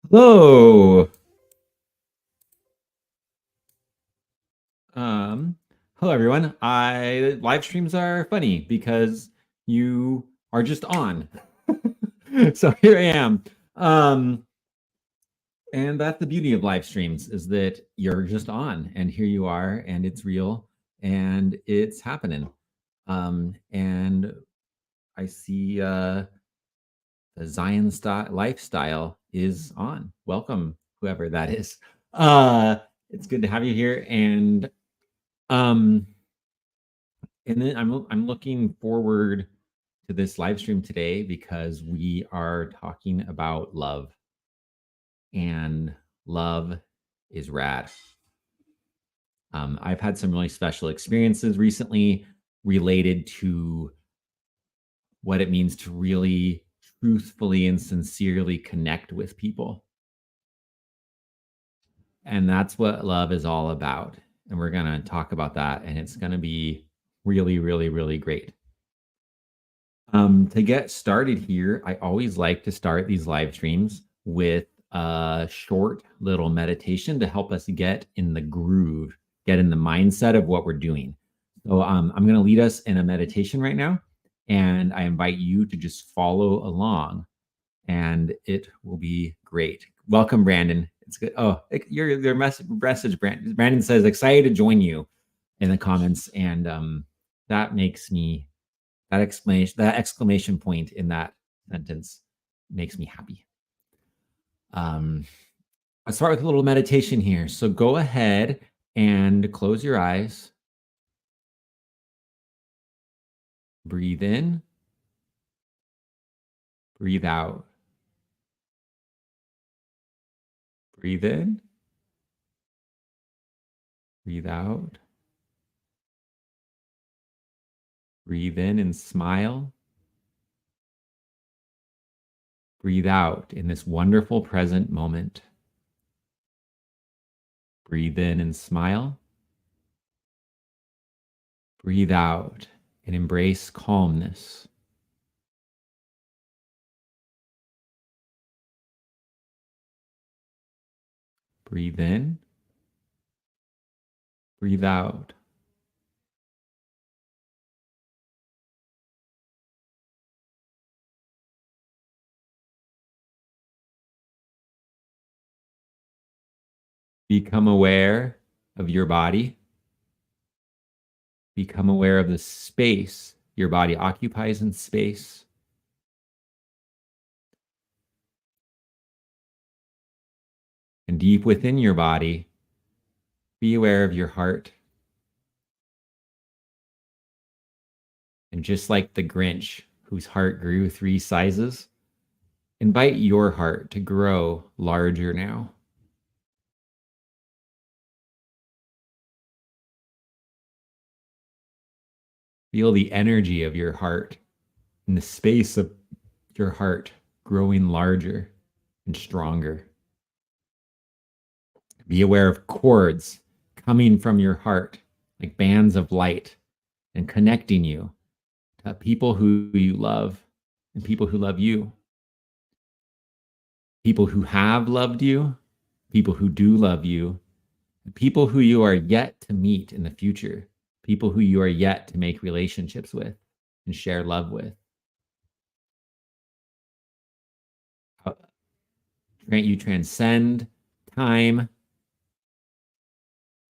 Hello. Um, Hello everyone. I live streams are funny because you are just on. So here I am. Um, and that's the beauty of live streams is that you're just on and here you are and it's real and it's happening. And I see the Zion lifestyle is on. Welcome, whoever that is. Uh, it's good to have you here. Um, and then I'm looking forward to this live stream today because we are talking about love, and love is rad. I've had some really special experiences recently related to what it means to really truthfully and sincerely connect with people. And that's what love is all about. And we're going to talk about that. And it's going to be really, really, really great. To get started here, I always like to start these live streams with a short little meditation to help us get in the groove, get in the mindset of what we're doing. So I'm going to lead us in a meditation right now, and I invite you to just follow along, and it will be great. Welcome, Brandon. It's good. Oh, your message, Brandon. Brandon says excited to join you in the comments, and that makes me that exclamation point in that sentence makes me happy. I'll start with a little meditation here. So go ahead and close your eyes. Breathe in. Breathe out. Breathe in. Breathe out. Breathe in and smile. Breathe out in this wonderful present moment. Breathe in and smile. Breathe out and embrace calmness. Breathe in. Breathe out. Become aware of your body. Become aware of the space your body occupies in space. And deep within your body, be aware of your heart. And just like the Grinch, whose heart grew 3 sizes, invite your heart to grow larger now. Feel the energy of your heart in the space of your heart growing larger and stronger. Be aware of cords coming from your heart like bands of light and connecting you to people who you love and people who love you. People who have loved you, people who do love you, people who you are yet to meet in the future, people who you are yet to make relationships with and share love with. Grant you transcend time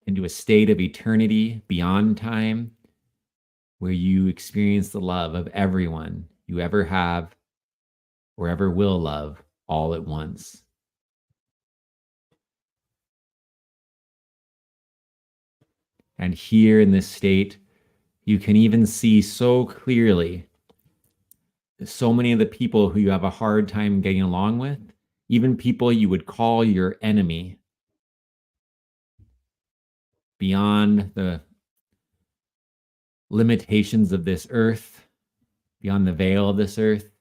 into a state of eternity beyond time where you experience the love of everyone you ever have or ever will love all at once. And here in this state, you can even see so clearly so many of the people who you have a hard time getting along with, even people you would call your enemy, beyond the limitations of this earth, beyond the veil of this earth,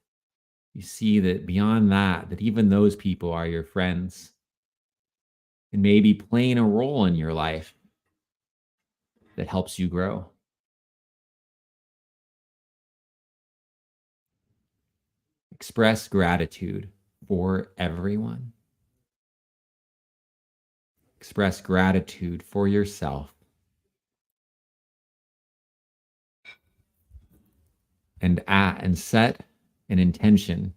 you see that beyond that, that even those people are your friends and maybe playing a role in your life that helps you grow. Express gratitude for everyone. Express gratitude for yourself. And set an intention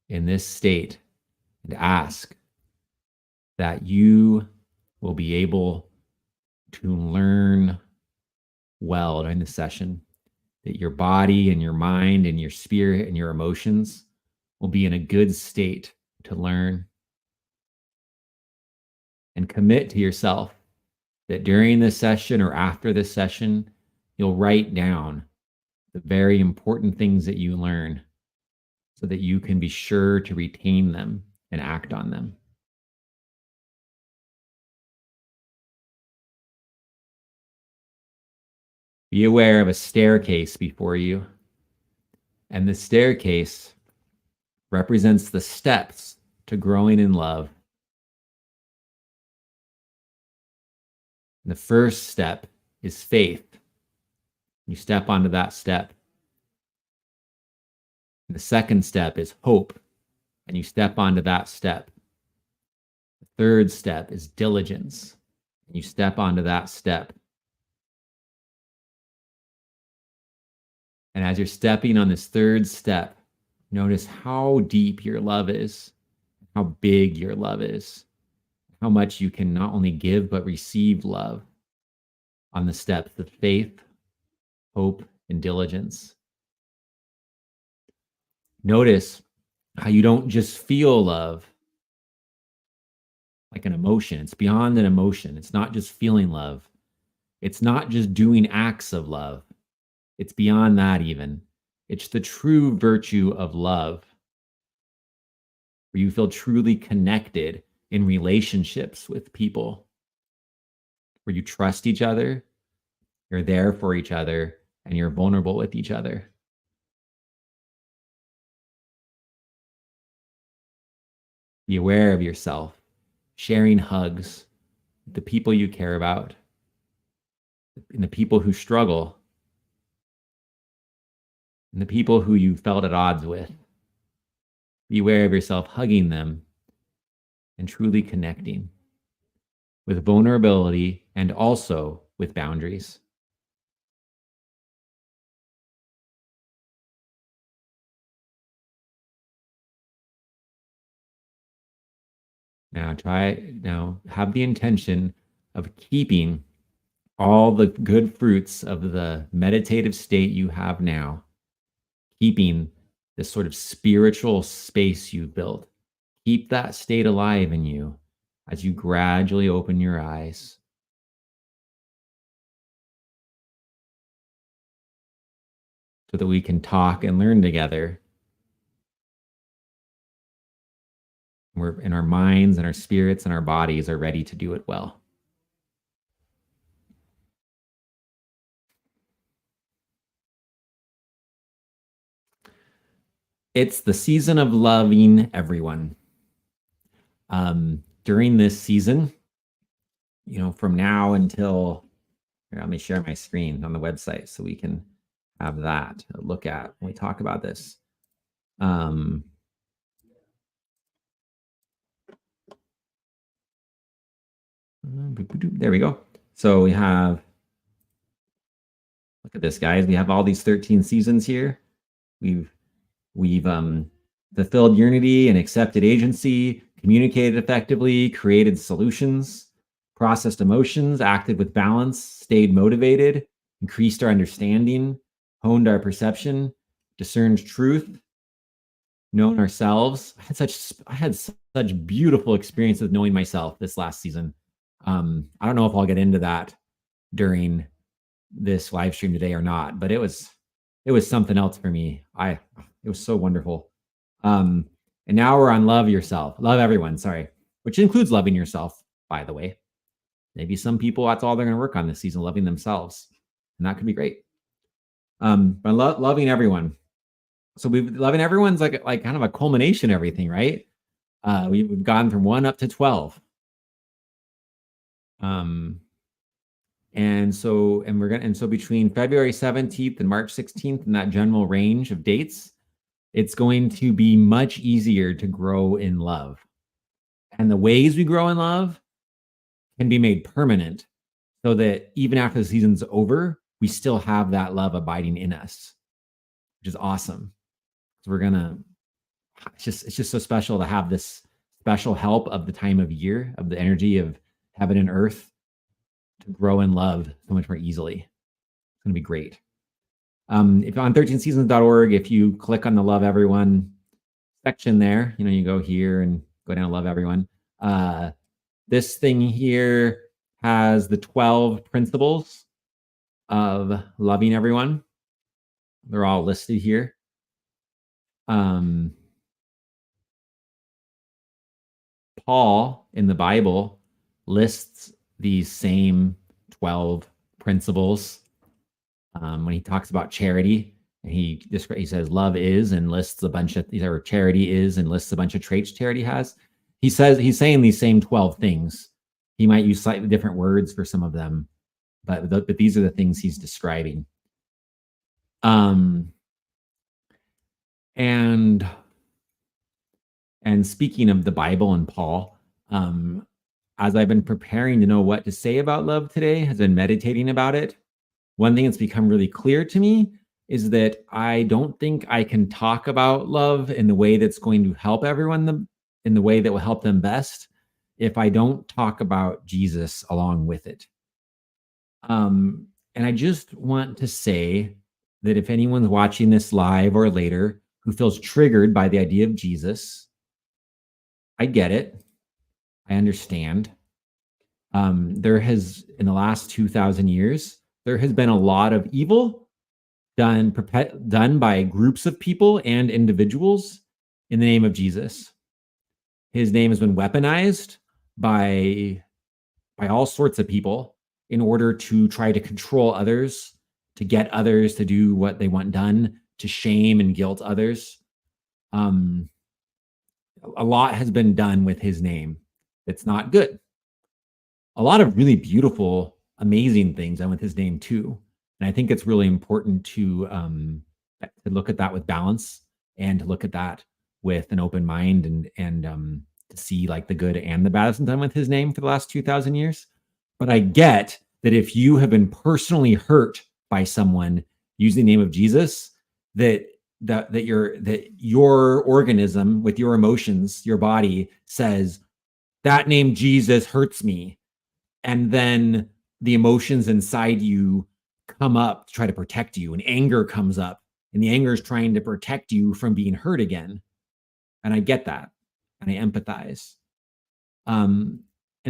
in this state and ask that you will be able to learn well during the session, that your body and your mind and your spirit and your emotions will be in a good state to learn. And commit to yourself that during this session or after this session, you'll write down the very important things that you learn so that you can be sure to retain them and act on them. Be aware of a staircase before you, and the staircase represents the steps to growing in love. The first step is faith. You step onto that step. The second step is hope, and you step onto that step. The third step is diligence, and you step onto that step. And as you're stepping on this third step, notice how deep your love is, how big your love is, how much you can not only give but receive love on the steps of faith, hope, and diligence. Notice how you don't just feel love like an emotion. It's beyond an emotion. It's not just feeling love. It's not just doing acts of love. It's beyond that even. It's the true virtue of love, where you feel truly connected in relationships with people, where you trust each other, you're there for each other, and you're vulnerable with each other. Be aware of yourself, sharing hugs with the people you care about, and the people who struggle, and the people who you felt at odds with. Be aware of yourself hugging them and truly connecting with vulnerability and also with boundaries. Now have the intention of keeping all the good fruits of the meditative state you have now, keeping this sort of spiritual space you've built. Keep that state alive in you as you gradually open your eyes. So that we can talk and learn together. We're in our minds and our spirits and our bodies are ready to do it well. It's the season of loving everyone. During this season, from now until, let me share my screen on the website so we can have that to look at when we talk about this. There we go. So we have, look at this, guys. We have all these 13 seasons here. We've fulfilled unity and accepted agency, communicated effectively, created solutions, processed emotions, acted with balance, stayed motivated, increased our understanding, honed our perception, discerned truth, known ourselves. I had such beautiful experience with knowing myself this last season. I don't know if I'll get into that during this live stream today or not, but it was something else for me. It was so wonderful. And now we're on love yourself, love everyone, sorry, which includes loving yourself, by the way. Maybe some people, that's all they're going to work on this season, loving themselves. And that could be great. But loving everyone. So loving everyone's like kind of a culmination of everything, right? We've gone from 1 up to 12. And so between February 17th and March 16th, in that general range of dates, it's going to be much easier to grow in love. And the ways we grow in love can be made permanent so that even after the season's over, we still have that love abiding in us, which is awesome. So we're gonna it's just so special to have this special help of the time of year, of the energy of heaven and earth to grow in love so much more easily. It's gonna be great. If on 13seasons.org, if you click on the Love Everyone section there, you go here and go down to Love Everyone. This thing here has the 12 principles of loving everyone. They're all listed here. Paul in the Bible lists these same 12 principles when he talks about charity. And he says love is and lists a bunch of these, or charity is and lists a bunch of traits charity has. He's saying these same 12 things. He might use slightly different words for some of them, but these are the things he's describing. And speaking of the Bible and Paul, as I've been preparing to know what to say about love today, has been meditating about it, one thing that's become really clear to me is that I don't think I can talk about love in the way that's going to help everyone in the way that will help them best if I don't talk about Jesus along with it. And I just want to say that if anyone's watching this live or later who feels triggered by the idea of Jesus, I get it. I understand. There has, in the last 2,000 years, there has been a lot of evil done by groups of people and individuals in the name of Jesus. His name has been weaponized by all sorts of people in order to try to control others, to get others to do what they want done, to shame and guilt others. A lot has been done with his name. It's not good. A lot of really beautiful, amazing things done with his name too. And I think it's really important to look at that with balance and to look at that with an open mind and to see like the good and the bad that's done with his name for the last 2,000 years. But I get that if you have been personally hurt by someone using the name of Jesus, that your organism with your emotions, your body says that name Jesus hurts me. And then the emotions inside you come up to try to protect you, and anger comes up, and the anger is trying to protect you from being hurt again. And I get that, and I empathize. And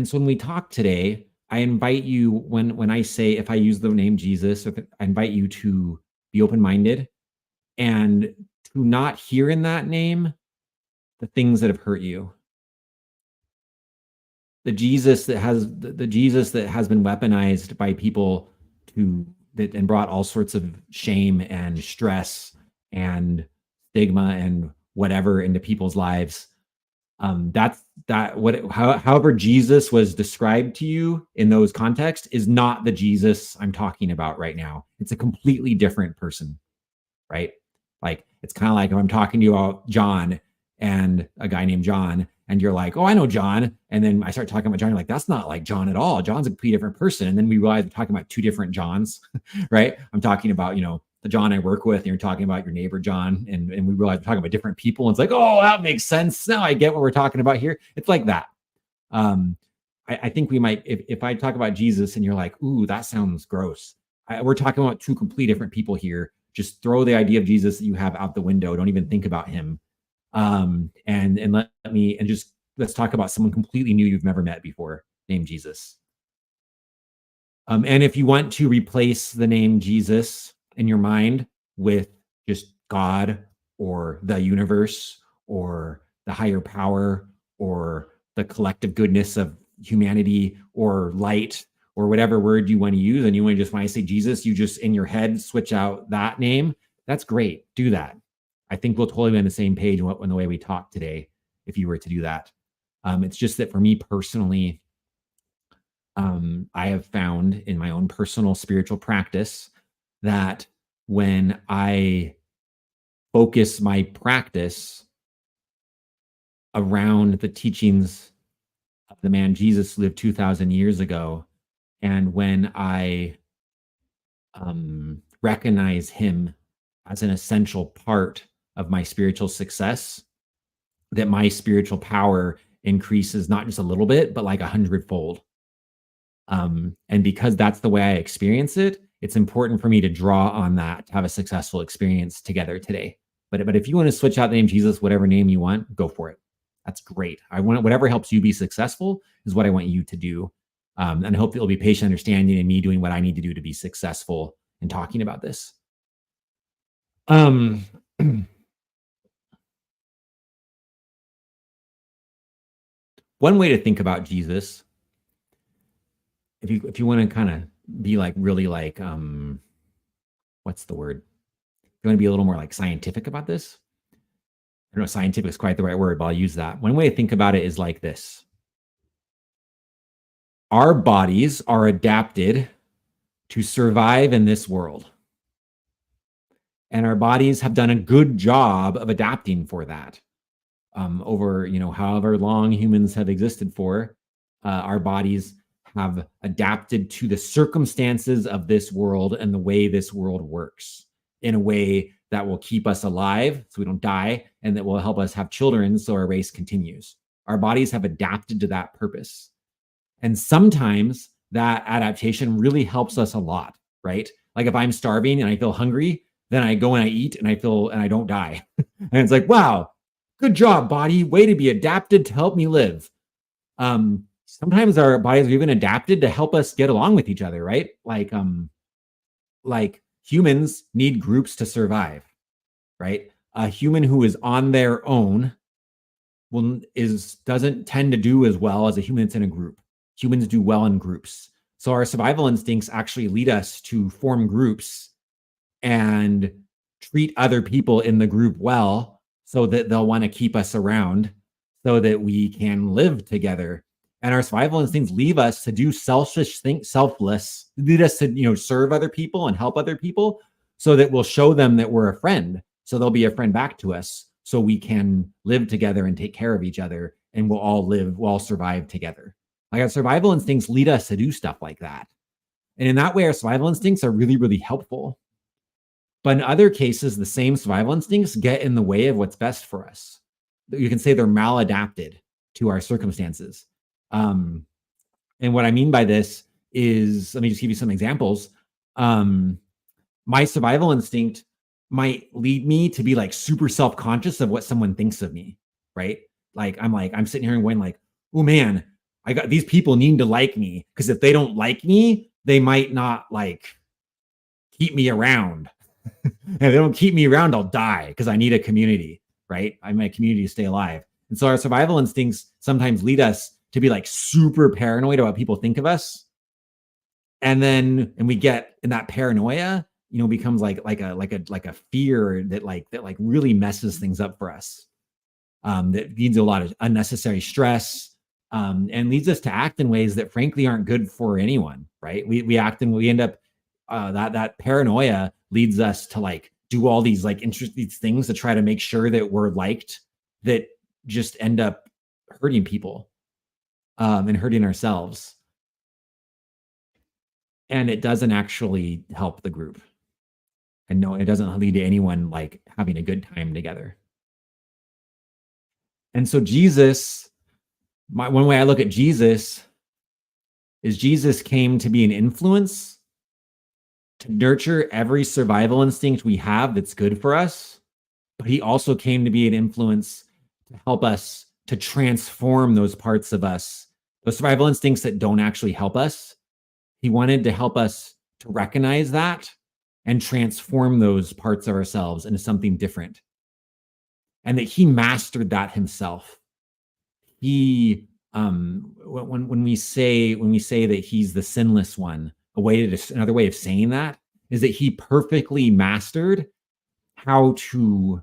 so when we talk today, I invite you, when I say, if I use the name Jesus, I invite you to be open-minded and to not hear in that name the things that have hurt you. The Jesus that has been weaponized by people and brought all sorts of shame and stress and stigma and whatever into people's lives. However Jesus was described to you in those contexts is not the Jesus I'm talking about right now. It's a completely different person, right? Like, it's kind of like if I'm talking to you about John and a guy named John, and you're like, oh, I know John. And then I start talking about John. You're like, that's not like John at all. John's a completely different person. And then we realize we're talking about two different Johns, right? I'm talking about, the John I work with, and you're talking about your neighbor, John. And we realize we're talking about different people. And it's like, oh, that makes sense. Now I get what we're talking about here. It's like that. I think we might, if I talk about Jesus and you're like, ooh, that sounds gross. We're talking about two completely different people here. Just throw the idea of Jesus that you have out the window. Don't even think about him. Let's talk about someone completely new you've never met before, named Jesus. And if you want to replace the name Jesus in your mind with just God or the universe or the higher power or the collective goodness of humanity or light or whatever word you want to use, and you want to just, when I say Jesus, you just in your head switch out that name, that's great. Do that. I think we'll totally be on the same page in the way we talk today if you were to do that. It's just that for me personally, I have found in my own personal spiritual practice that when I focus my practice around the teachings of the man Jesus lived 2,000 years ago. And when I recognize him as an essential part of my spiritual success, that my spiritual power increases not just a little bit, but like 100-fold. And because that's the way I experience it, it's important for me to draw on that to have a successful experience together today. But if you want to switch out the name Jesus, whatever name you want, go for it. That's great. I want whatever helps you be successful is what I want you to do. And I hope that you'll be patient, understanding, and me doing what I need to do to be successful in talking about this. One way to think about Jesus, if you want to kind of be like really like what's the word? You want to be a little more like scientific about this? I don't know if scientific is quite the right word, but I'll use that. One way to think about it is like this. Our bodies are adapted to survive in this world. And our bodies have done a good job of adapting for that. Over, however long humans have existed for, our bodies have adapted to the circumstances of this world and the way this world works in a way that will keep us alive so we don't die, and that will help us have children so our race continues. Our bodies have adapted to that purpose. And sometimes that adaptation really helps us a lot, right? Like if I'm starving and I feel hungry, then I go and I eat and I don't die. And it's like, wow, good job, body. Way to be adapted to help me live. Sometimes our bodies are even adapted to help us get along with each other, right? Like humans need groups to survive, right? A human who is on their own doesn't tend to do as well as a human that's in a group. Humans do well in groups. So our survival instincts actually lead us to form groups and treat other people in the group well so that they'll want to keep us around so that we can live together. And our survival instincts lead us to do selfless, lead us to, serve other people and help other people so that we'll show them that we're a friend. So they'll be a friend back to us so we can live together and take care of each other, and we'll all survive together. Like our survival instincts lead us to do stuff like that. And in that way, our survival instincts are really, really helpful. But in other cases, the same survival instincts get in the way of what's best for us. You can say they're maladapted to our circumstances. And what I mean by this is, let me just give you some examples. My survival instinct might lead me to be like super self-conscious of what someone thinks of me, right? I'm sitting here and going like, oh man, these people need to like me, because if they don't like me, they might not like keep me around. If they don't keep me around, I'll die because I need a community, right? I need a community to stay alive. And so our survival instincts sometimes lead us to be like super paranoid about what people think of us. And we get in that paranoia, becomes like a fear that really messes things up for us. That leads to a lot of unnecessary stress, and leads us to act in ways that frankly aren't good for anyone, right? We act and we end up, that paranoia leads us to like do all these like interesting things to try to make sure that we're liked, that just end up hurting people, and hurting ourselves. And it doesn't actually help the group. And no, it doesn't lead to anyone like having a good time together. And so one way I look at Jesus is Jesus came to be an influence, to nurture every survival instinct we have that's good for us. But he also came to be an influence to help us to transform those parts of us, those survival instincts that don't actually help us. He wanted to help us to recognize that and transform those parts of ourselves into something different. And that he mastered that himself. He, when we say that he's the sinless one, another way of saying that is that he perfectly mastered how to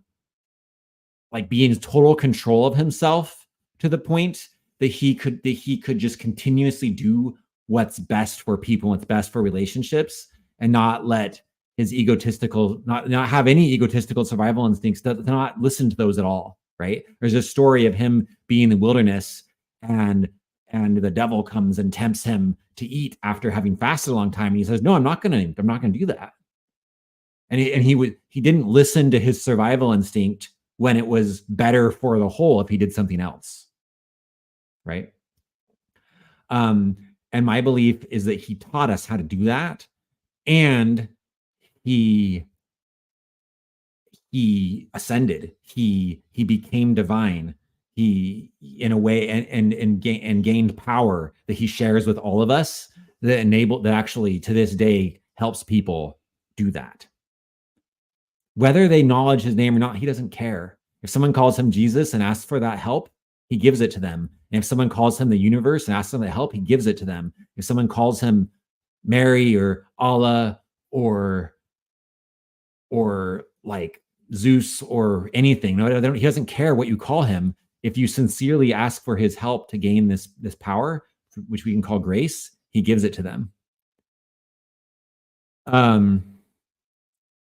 like be in total control of himself, to the point that he could just continuously do what's best for people, what's best for relationships, and not let his egotistical, not have any egotistical survival instincts, to not listen to those at all, right? There's a story of him being in the wilderness, and the devil comes and tempts him to eat after having fasted a long time. And he says, no, I'm not gonna do that. And he didn't listen to his survival instinct when it was better for the whole if he did something else, right? And my belief is that he taught us how to do that, and he ascended. He became divine. He, in a way, and gained power that he shares with all of us, that actually to this day helps people do that. Whether they acknowledge his name or not, he doesn't care. If someone calls him Jesus and asks for that help, he gives it to them. And if someone calls him the universe and asks them to help, he gives it to them. If someone calls him Mary or Allah or like Zeus or anything, no, he doesn't care what you call him. If you sincerely ask for his help to gain this power, which we can call grace, he gives it to them.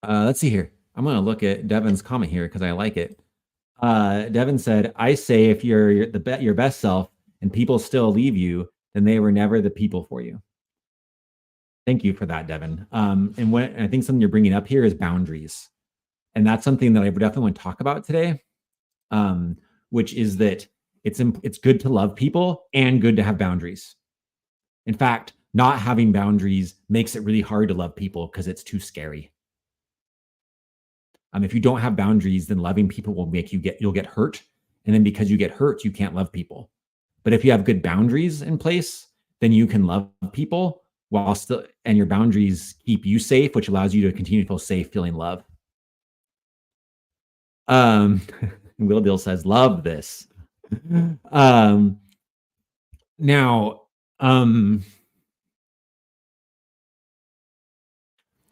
Let's see here. I'm going to look at Devin's comment here because I like it. Devin said, I say if you're your best self and people still leave you, then they were never the people for you. Thank you for that, Devin. And I think something you're bringing up here is boundaries. And that's something that I definitely want to talk about today, which is that it's good to love people and good to have boundaries. In fact, not having boundaries makes it really hard to love people because it's too scary. If you don't have boundaries, then loving people will make you'll get hurt. And then because you get hurt, you can't love people. But if you have good boundaries in place, then you can love people and your boundaries keep you safe, which allows you to continue to feel safe, feeling love. Will Dill says, love this. Now,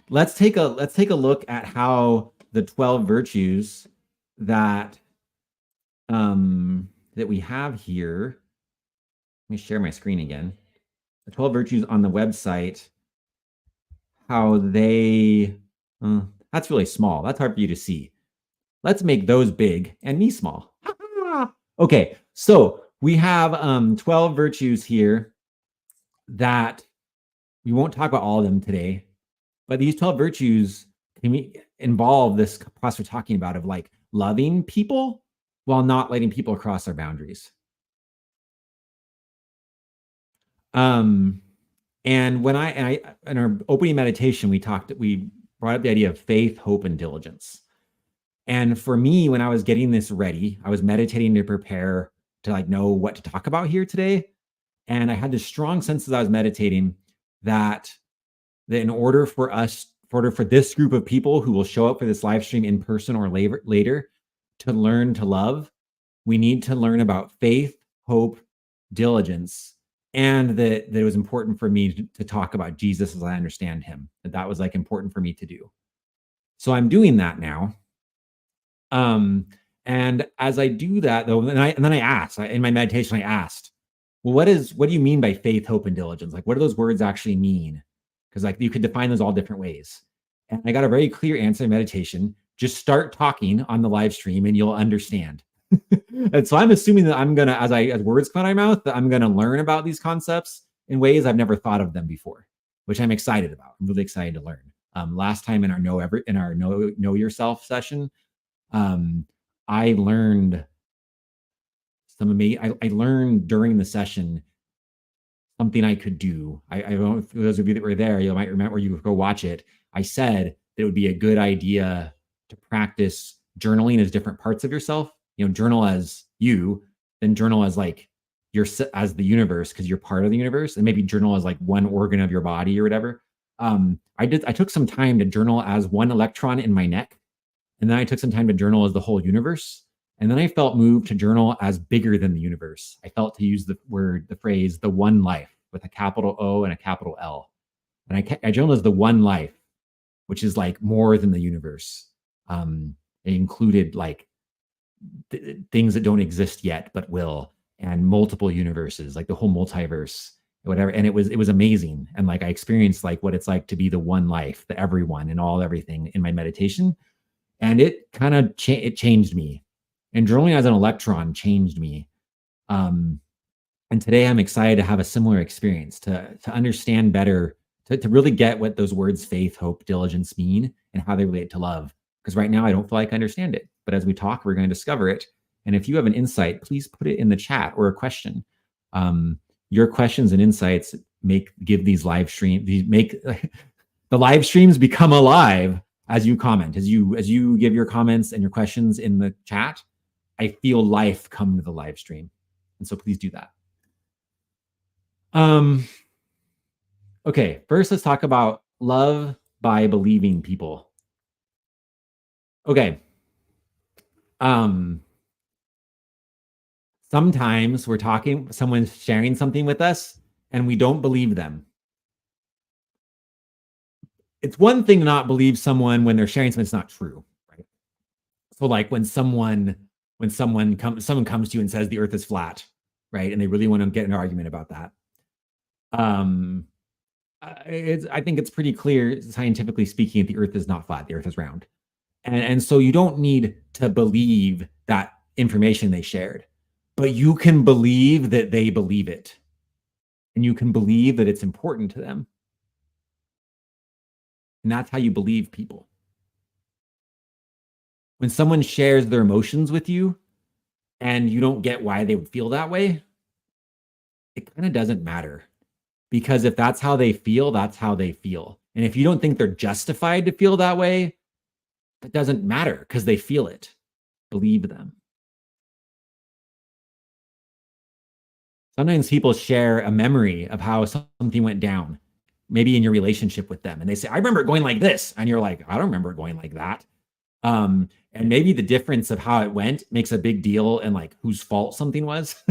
let's take a look at how the 12 virtues that we have here. Let me share my screen again. The 12 virtues on the website, how they, that's really small. That's hard for you to see. Let's make those big and me small. Okay, so we have 12 virtues here that we won't talk about all of them today, but these 12 virtues can involve this process we're talking about of like loving people while not letting people cross our boundaries. And when I in our opening meditation, we brought up the idea of faith, hope, and diligence. And for me, when I was getting this ready, I was meditating to prepare to like know what to talk about here today. And I had this strong sense as I was meditating that in order for this group of people who will show up for this live stream in person or later to learn to love, we need to learn about faith, hope, diligence, and that it was important for me to talk about Jesus as I understand him. That was like important for me to do. So I'm doing that now. And as I do that though, and then I asked in my meditation, I asked, well, what do you mean by faith, hope, and diligence? Like, what do those words actually mean? Because like you could define those all different ways. And I got a very clear answer in meditation. Just start talking on the live stream and you'll understand. And so I'm assuming that I'm gonna, as words come out of my mouth, that I'm gonna learn about these concepts in ways I've never thought of them before, which I'm excited about. I'm really excited to learn. Last time in our know yourself session, I learned I learned during the session something I could do. I don't know if those of you that were there, you might remember, you go watch it. I said that it would be a good idea to practice journaling as different parts of yourself. Journal as you, then journal as like as the universe, because you're part of the universe, and maybe journal as like one organ of your body or whatever. I took some time to journal as one electron in my neck. And then I took some time to journal as the whole universe. And then I felt moved to journal as bigger than the universe. I felt to use the phrase, the one life, with a capital O and a capital L. And I journal as the one life, which is like more than the universe. It included like things that don't exist yet, but will, and multiple universes, like the whole multiverse. whatever. And it was amazing. And like I experienced like what it's like to be the one life, the everyone and everything in my meditation. And it kind of it changed me. And journaling as an electron changed me. And today I'm excited to have a similar experience, to understand better, to really get what those words faith, hope, diligence mean and how they relate to love. Because right now I don't feel like I understand it. But as we talk, we're going to discover it. And if you have an insight, please put it in the chat or a question. Your questions and insights give these live streams, make the live streams become alive as you comment, as you give your comments and your questions in the chat. I feel life come to the live stream. And so please do that. Okay, first let's talk about love by believing people. Okay. Sometimes we're talking, someone's sharing something with us and we don't believe them. It's one thing to not believe someone when they're sharing something that's not true, right? So like when someone comes to you and says the earth is flat, right? And they really want to get an argument about that. I think it's pretty clear, scientifically speaking, the earth is not flat, the earth is round. And so you don't need to believe that information they shared, but you can believe that they believe it. And you can believe that it's important to them. And that's how you believe people. When someone shares their emotions with you and you don't get why they would feel that way, it kind of doesn't matter. Because if that's how they feel, that's how they feel. And if you don't think they're justified to feel that way, that doesn't matter because they feel it. Believe them. Sometimes people share a memory of how something went down, maybe in your relationship with them. And they say, I remember it going like this. And you're like, I don't remember it going like that. And maybe the difference of how it went makes a big deal and like whose fault something was,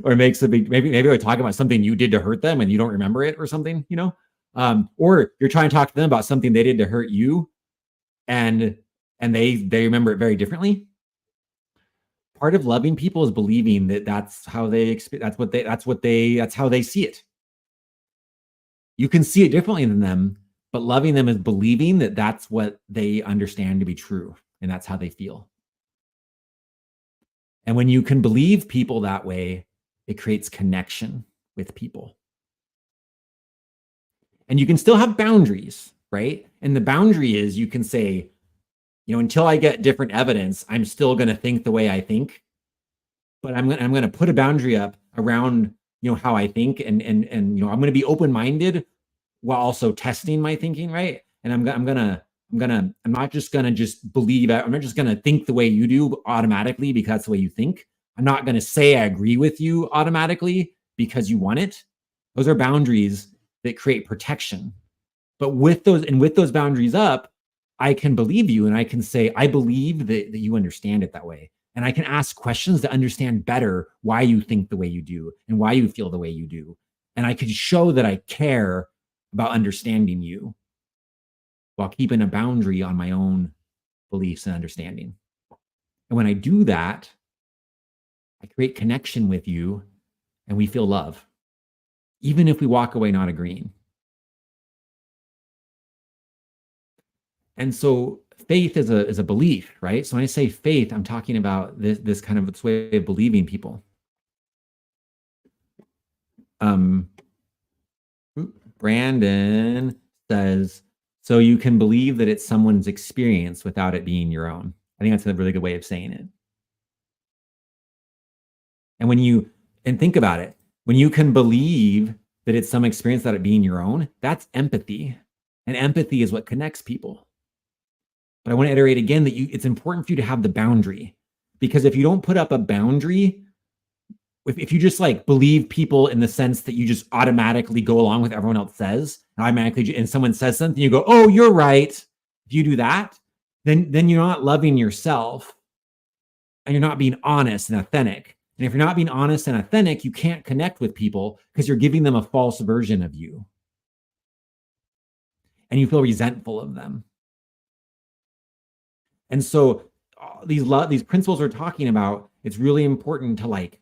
or makes a big, maybe we're talking about something you did to hurt them and you don't remember it or something, you know? Or you're trying to talk to them about something they did to hurt you and they remember it very differently. Part of loving people is believing that that's how they experience, that's how they see it. You can see it differently than them, but loving them is believing that that's what they understand to be true and that's how they feel. And when you can believe people that way, it creates connection with people. And you can still have boundaries, right? And the boundary is you can say, you know, until I get different evidence, I'm still going to think the way I think. But I'm going to put a boundary up around, you know, how I think and you know, I'm going to be open-minded while also testing my thinking, right? And I'm not just going to believe it. I'm not just going to think the way you do automatically because that's the way you think. I'm not going to say I agree with you automatically because you want it. Those are boundaries that create protection. But with those boundaries up, I can believe you and I can say, I believe that you understand it that way. And I can ask questions to understand better why you think the way you do and why you feel the way you do. And I could show that I care about understanding you while keeping a boundary on my own beliefs and understanding. And when I do that, I create connection with you and we feel love, even if we walk away not agreeing. And so faith is a belief, right? So when I say faith, I'm talking about this kind of this way of believing people. Brandon says, so you can believe that it's someone's experience without it being your own. I think that's a really good way of saying it. And think about it, when you can believe that it's some experience without it being your own, that's empathy. And empathy is what connects people. But I want to iterate again that it's important for you to have the boundary, because if you don't put up a boundary, if you just like believe people in the sense that you just automatically go along with everyone else says, and someone says something, you go, oh, you're right. If you do that, then you're not loving yourself and you're not being honest and authentic. And if you're not being honest and authentic, you can't connect with people because you're giving them a false version of you. And you feel resentful of them. And so these principles we're talking about, it's really important to like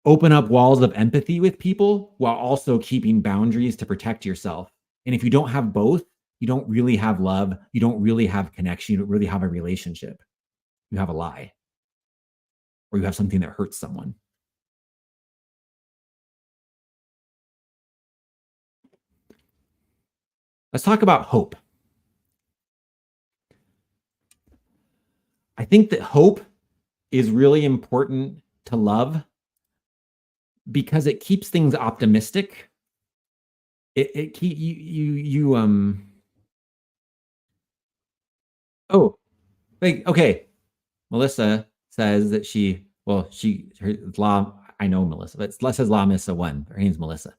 open up walls of empathy with people while also keeping boundaries to protect yourself. And if you don't have both, you don't really have love. You don't really have connection. You don't really have a relationship. You have a lie, or you have something that hurts someone. Let's talk about hope. I think that hope is really important to love because it keeps things optimistic. It keep you oh, like, okay. Melissa says that her La, I know Melissa, but it says La Missa one. Her name's Melissa.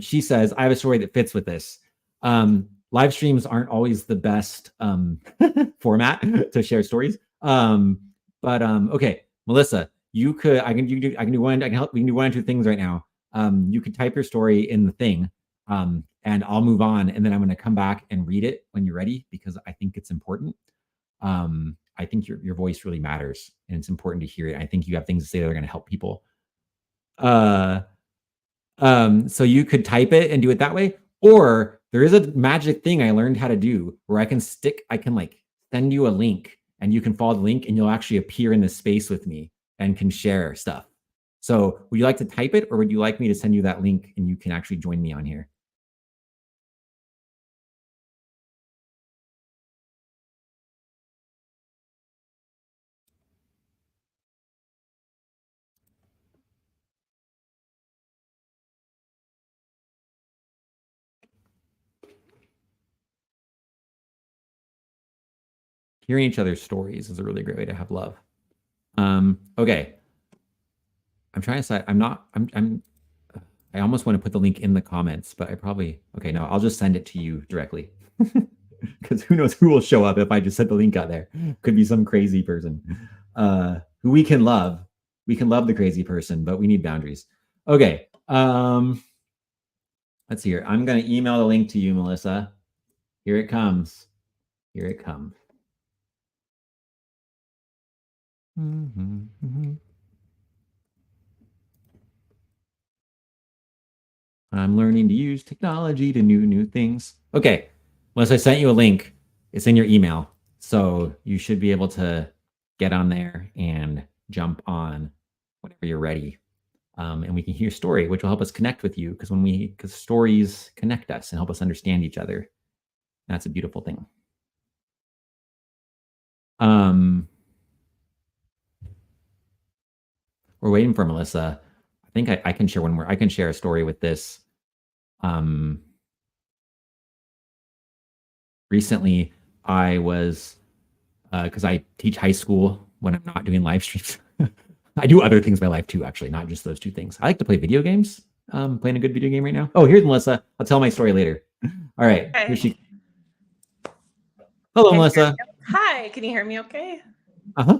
She says, I have a story that fits with this. Live streams aren't always the best format to share stories. But okay, Melissa, I can do one, I can help, we can do one or two things right now. You can type your story in the thing, and I'll move on, and then I'm going to come back and read it when you're ready, because I think it's important. I think your voice really matters, and it's important to hear it. I think you have things to say that are going to help people. So you could type it and do it that way, or there is a magic thing I learned how to do where I can like send you a link, and you can follow the link, and you'll actually appear in the space with me and can share stuff. So would you like to type it, or would you like me to send you that link and you can actually join me on here? Hearing each other's stories is a really great way to have love. Okay. I'm trying to say, I almost want to put the link in the comments, but okay, no, I'll just send it to you directly. Because who knows who will show up if I just set the link out there. Could be some crazy person who we can love. We can love the crazy person, but we need boundaries. Okay. Let's see here. I'm going to email the link to you, Melissa. Here it comes. Here it comes. I'm learning to use technology to new things. Okay. Once I sent you a link, it's in your email. So you should be able to get on there and jump on whenever you're ready. And we can hear your story, which will help us connect with you, because stories connect us and help us understand each other. That's a beautiful thing. We're waiting for Melissa. I think I can share one more. I can share a story with this. Recently, I was, because I teach high school when I'm not doing live streams. I do other things in my life too, actually, not just those two things. I like to play video games. Playing a good video game right now. Oh, here's Melissa. I'll tell my story later. All right. Okay. Here she. Hello, Melissa. Hi, can you hear me okay? Uh-huh.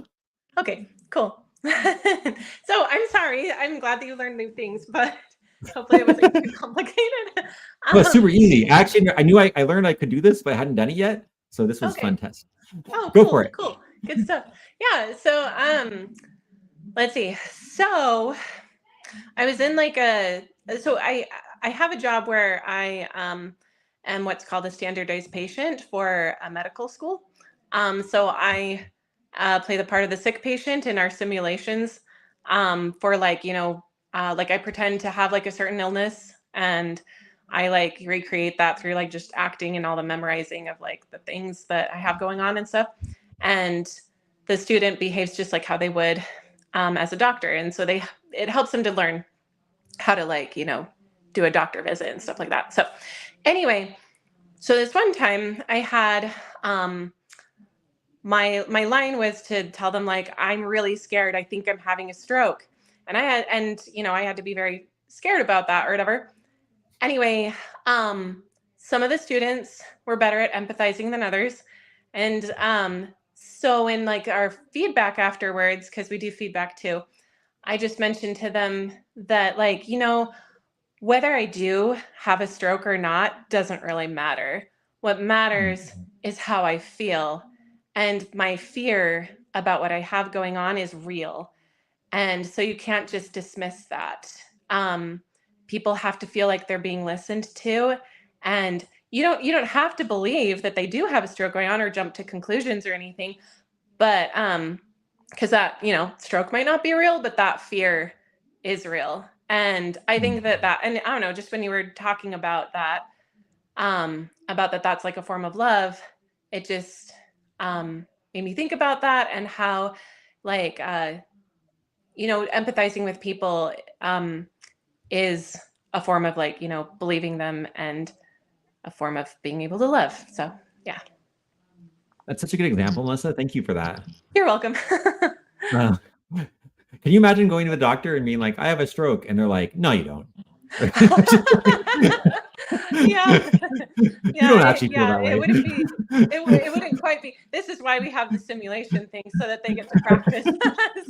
Okay, cool. So I'm sorry. I'm glad that you learned new things, but hopefully it wasn't too complicated. No, it's super easy. Actually, I knew I learned I could do this, but I hadn't done it yet. So this was a fun test. Oh, Go cool, for it. Cool. Good stuff. Yeah. So let's see. So I was in I have a job where I am what's called a standardized patient for a medical school. So I play the part of the sick patient in our simulations for like I pretend to have like a certain illness, and I like recreate that through like just acting and all the memorizing of like the things that I have going on and stuff. And the student behaves just like how they would as a doctor, and so it helps them to learn how to do a doctor visit and stuff like that. So anyway, so this one time I had my line was to tell them like, I'm really scared. I think I'm having a stroke. And I had to be very scared about that or whatever. Anyway, some of the students were better at empathizing than others. And so in like our feedback afterwards, because we do feedback too, I just mentioned to them that like, whether I do have a stroke or not doesn't really matter. What matters is how I feel. And my fear about what I have going on is real. And so you can't just dismiss that. People have to feel like they're being listened to, and you don't have to believe that they do have a stroke going on or jump to conclusions or anything. But because that, stroke might not be real, but that fear is real. And I think that, and I don't know, just when you were talking about that, that's like a form of love, it just made me think about that, and how, like, empathizing with people is a form of, like, believing them, and a form of being able to love. So yeah. That's such a good example, Melissa. Thank you for that. You're welcome. Can you imagine going to the doctor and being like, I have a stroke, and they're like, no, you don't. Yeah. You don't actually feel that way. It wouldn't quite be. This is why we have the simulation thing, so that they get to practice.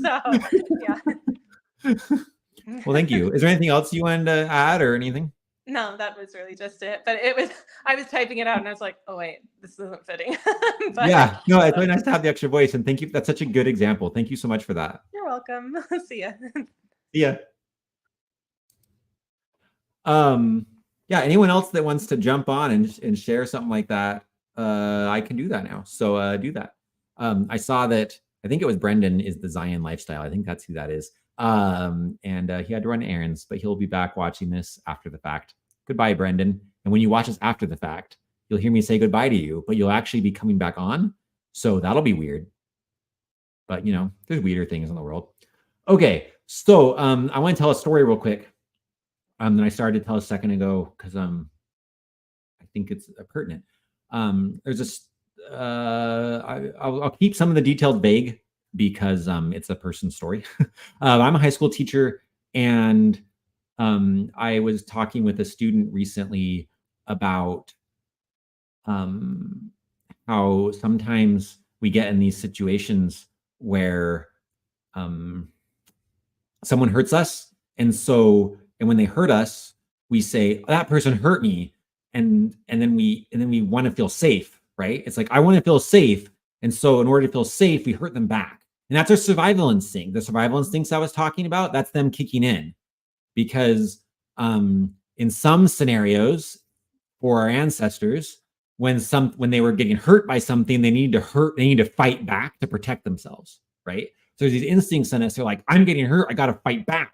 So yeah. Well, thank you. Is there anything else you wanted to add or anything? No, that was really just it. But I was typing it out, and I was like, oh wait, this isn't fitting. But, yeah, no, it's really nice to have the extra voice, and thank you. That's such a good example. Thank you so much for that. You're welcome. See ya. See ya. Yeah, anyone else that wants to jump on and share something like that, I can do that now. So do that. I saw that, I think it was Brendan is the Zion Lifestyle. I think that's who that is. And he had to run errands, but he'll be back watching this after the fact. Goodbye, Brendan. And when you watch this after the fact, you'll hear me say goodbye to you, but you'll actually be coming back on. So that'll be weird. But there's weirder things in the world. Okay, so I want to tell a story real quick. That I started to tell a second ago, because I think it's pertinent. There's this. I'll keep some of the details vague because it's a person's story. I'm a high school teacher, and I was talking with a student recently about how sometimes we get in these situations where someone hurts us, and when they hurt us, we say, that person hurt me, and then we want to feel safe, right? It's like, I want to feel safe, and so in order to feel safe, we hurt them back. And that's our survival instinct. The survival instincts I was talking about, that's them kicking in. Because in some scenarios for our ancestors, when they were getting hurt by something, they need to fight back to protect themselves, right? So there's these instincts in us. They're like, I'm getting hurt, I got to fight back.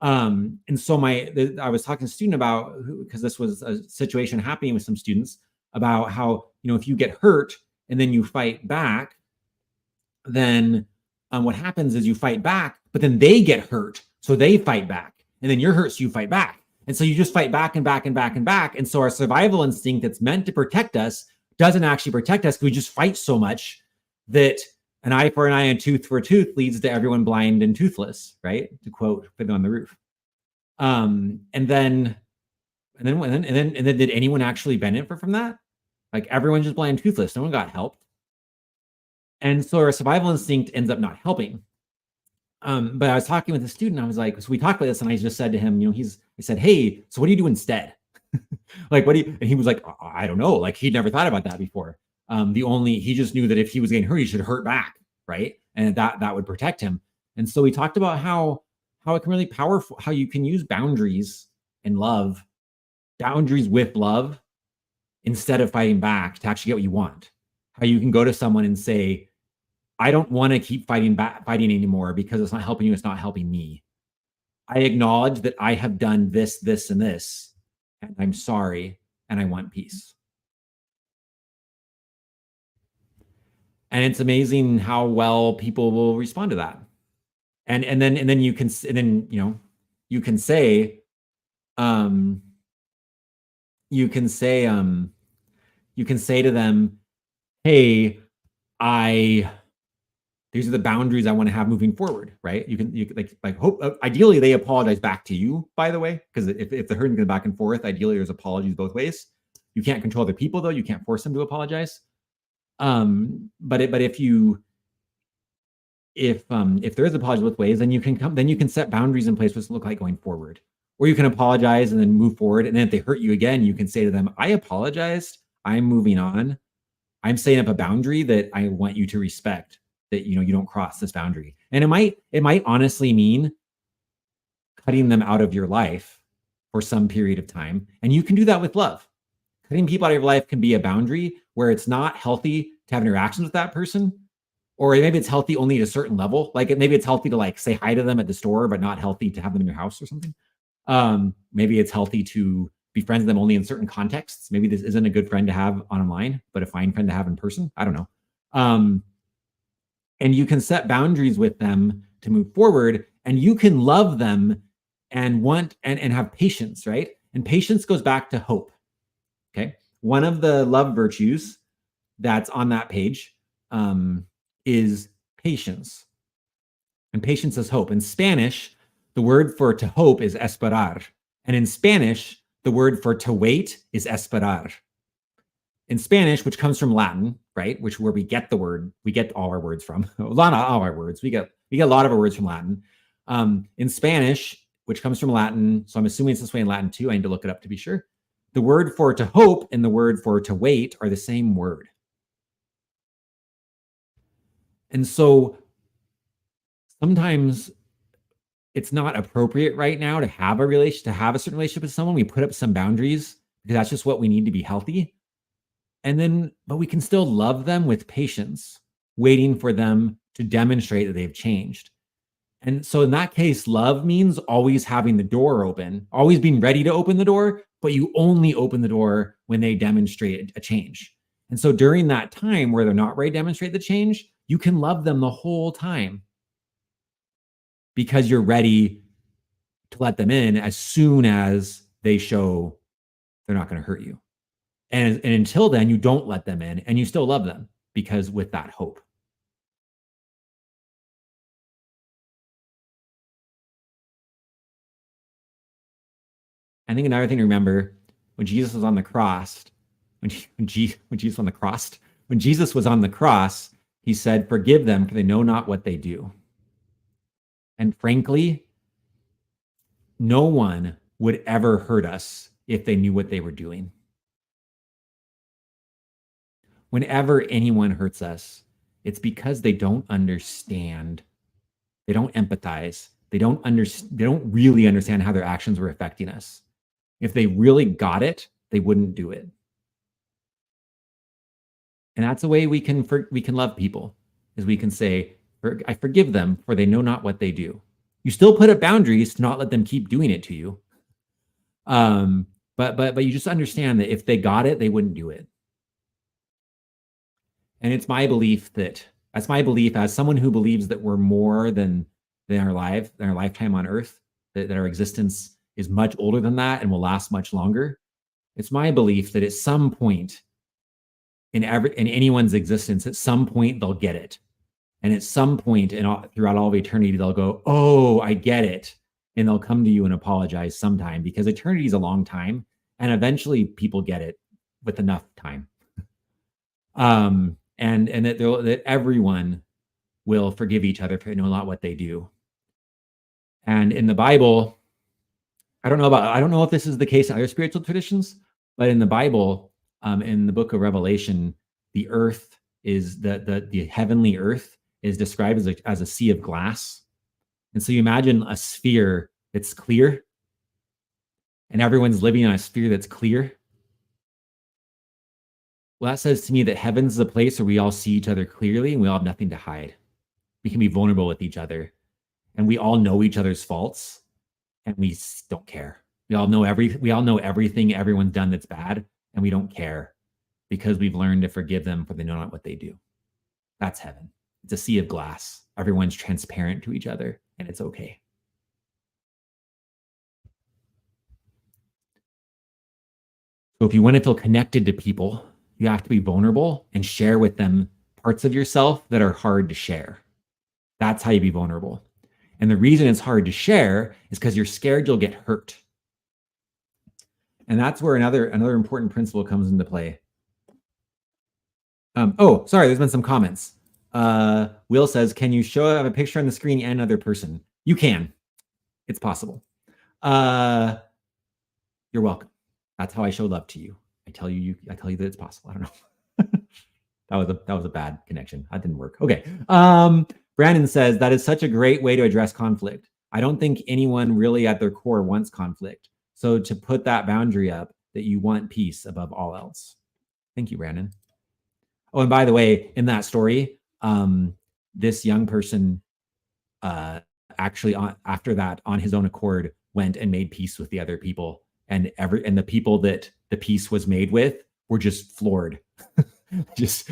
And so I was talking to a student about, because this was a situation happening with some students, about how, if you get hurt and then you fight back, then what happens is you fight back, but then they get hurt, so they fight back, and then you're hurt, so you fight back. And so you just fight back and back and back and back. And so our survival instinct that's meant to protect us doesn't actually protect us, because we just fight so much that an eye for an eye and tooth for a tooth leads to everyone blind and toothless, right? To quote Fiddler on the Roof. And then did anyone actually benefit from that? Like, everyone just blind and toothless. No one got helped. And so our survival instinct ends up not helping. But I was talking with a student. I was like, so we talked about this, and I just said to him, I said, hey, so what do you do instead? Like, and he was like, I don't know. Like, he'd never thought about that before. He just knew that if he was getting hurt, he should hurt back, right? And that would protect him. And so we talked about how it can really powerful, how you can use boundaries and love, boundaries with love, instead of fighting back to actually get what you want. How you can go to someone and say, I don't want to keep fighting anymore, because it's not helping you, it's not helping me. I acknowledge that I have done this, this, and this, and I'm sorry, and I want peace. And it's amazing how well people will respond to that. And then you can say, you can say to them, hey, these are the boundaries I want to have moving forward, right? You can hope, ideally they apologize back to you, by the way, because if the hurting goes back and forth, ideally there's apologies both ways. You can't control the people, though. You can't force them to apologize. But if there is apology both ways, then you can set boundaries in place which look like going forward. Or you can apologize and then move forward. And then if they hurt you again, you can say to them, I apologized, I'm moving on. I'm setting up a boundary that I want you to respect, that you don't cross this boundary. And it might honestly mean cutting them out of your life for some period of time. And you can do that with love. Cutting people out of your life can be a boundary where it's not healthy to have interactions with that person, or maybe it's healthy only at a certain level. Like maybe it's healthy to like say hi to them at the store, but not healthy to have them in your house or something. Maybe it's healthy to be friends with them only in certain contexts. Maybe this isn't a good friend to have online, but a fine friend to have in person. I don't know. And you can set boundaries with them to move forward, and you can love them and want and have patience, right? And patience goes back to hope. Okay. One of the love virtues that's on that page is patience. And patience is hope. In Spanish, the word for to hope is esperar. And in Spanish, the word for to wait is esperar. In Spanish, which comes from Latin, right? Which where we get all our words from. Well, not all our words. We get a lot of our words from Latin. In Spanish, which comes from Latin, so I'm assuming it's this way in Latin too. I need to look it up to be sure. The word for to hope and the word for to wait are the same word. And so sometimes it's not appropriate right now to have a certain relationship with someone. We put up some boundaries because that's just what we need to be healthy. But we can still love them with patience, waiting for them to demonstrate that they've changed. And so in that case, love means always having the door open, always being ready to open the door, but you only open the door when they demonstrate a change. And so during that time where they're not ready to demonstrate the change, you can love them the whole time because you're ready to let them in as soon as they show they're not going to hurt you. And until then, you don't let them in and you still love them because with that hope. I think another thing to remember when Jesus was on the cross, when Jesus was on the cross, he said, "Forgive them, for they know not what they do." And frankly, no one would ever hurt us if they knew what they were doing. Whenever anyone hurts us, it's because they don't understand. They don't empathize. They don't really understand how their actions were affecting us. If they really got it, they wouldn't do it. And that's the way we can love people, is we can say, "I forgive them, for they know not what they do." You still put up boundaries to not let them keep doing it to you. But you just understand that if they got it, they wouldn't do it. And that's my belief as someone who believes that we're more than our lifetime on earth, that our existence is much older than that and will last much longer. It's my belief that at some point in anyone's existence, at some point they'll get it. And at some point throughout all of eternity, they'll go, "Oh, I get it." And they'll come to you and apologize sometime, because eternity is a long time. And eventually people get it with enough time. And that everyone will forgive each other for they know not what they do. And in the Bible, I don't know if this is the case in other spiritual traditions, but in the Bible, in the book of Revelation, the earth is the heavenly earth is described as a sea of glass. And so you imagine a sphere that's clear, and everyone's living on a sphere that's clear. Well, that says to me that heaven's is a place where we all see each other clearly and we all have nothing to hide. We can be vulnerable with each other, and we all know each other's faults, and we don't care. We all know everything everyone's done that's bad, and we don't care because we've learned to forgive them, for they know not what they do. That's heaven. It's a sea of glass. Everyone's transparent to each other, and it's okay. So if you want to feel connected to people, you have to be vulnerable and share with them parts of yourself that are hard to share. That's how you be vulnerable. And the reason it's hard to share is because you're scared you'll get hurt. And that's where another important principle comes into play. Sorry, there's been some comments. Will says, "Can you show a picture on the screen and another person?" You can. It's possible. You're welcome. That's how I show love to you. I tell you that it's possible. I don't know. That was a bad connection. That didn't work. Okay. Brandon says that is such a great way to address conflict. I don't think anyone really at their core wants conflict. So to put that boundary up that you want peace above all else. Thank you, Brandon. Oh, and by the way, in that story, this young person actually after that on his own accord went and made peace with the other people, and the people that the peace was made with were just floored. just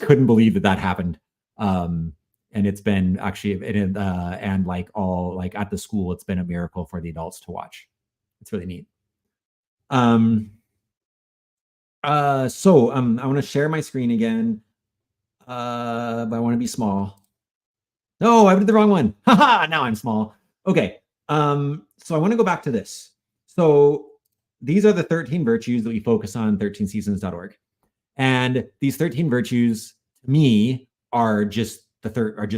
couldn't believe that happened. And it's been actually and like all like at the school, it's been a miracle for the adults to watch. It's really neat. So I want to share my screen again, but I want to be small. No, I did the wrong one. Haha, now I'm small. Okay. So I want to go back to this. So these are the 13 virtues that we focus on 13seasons.org. And these 13 virtues to me are just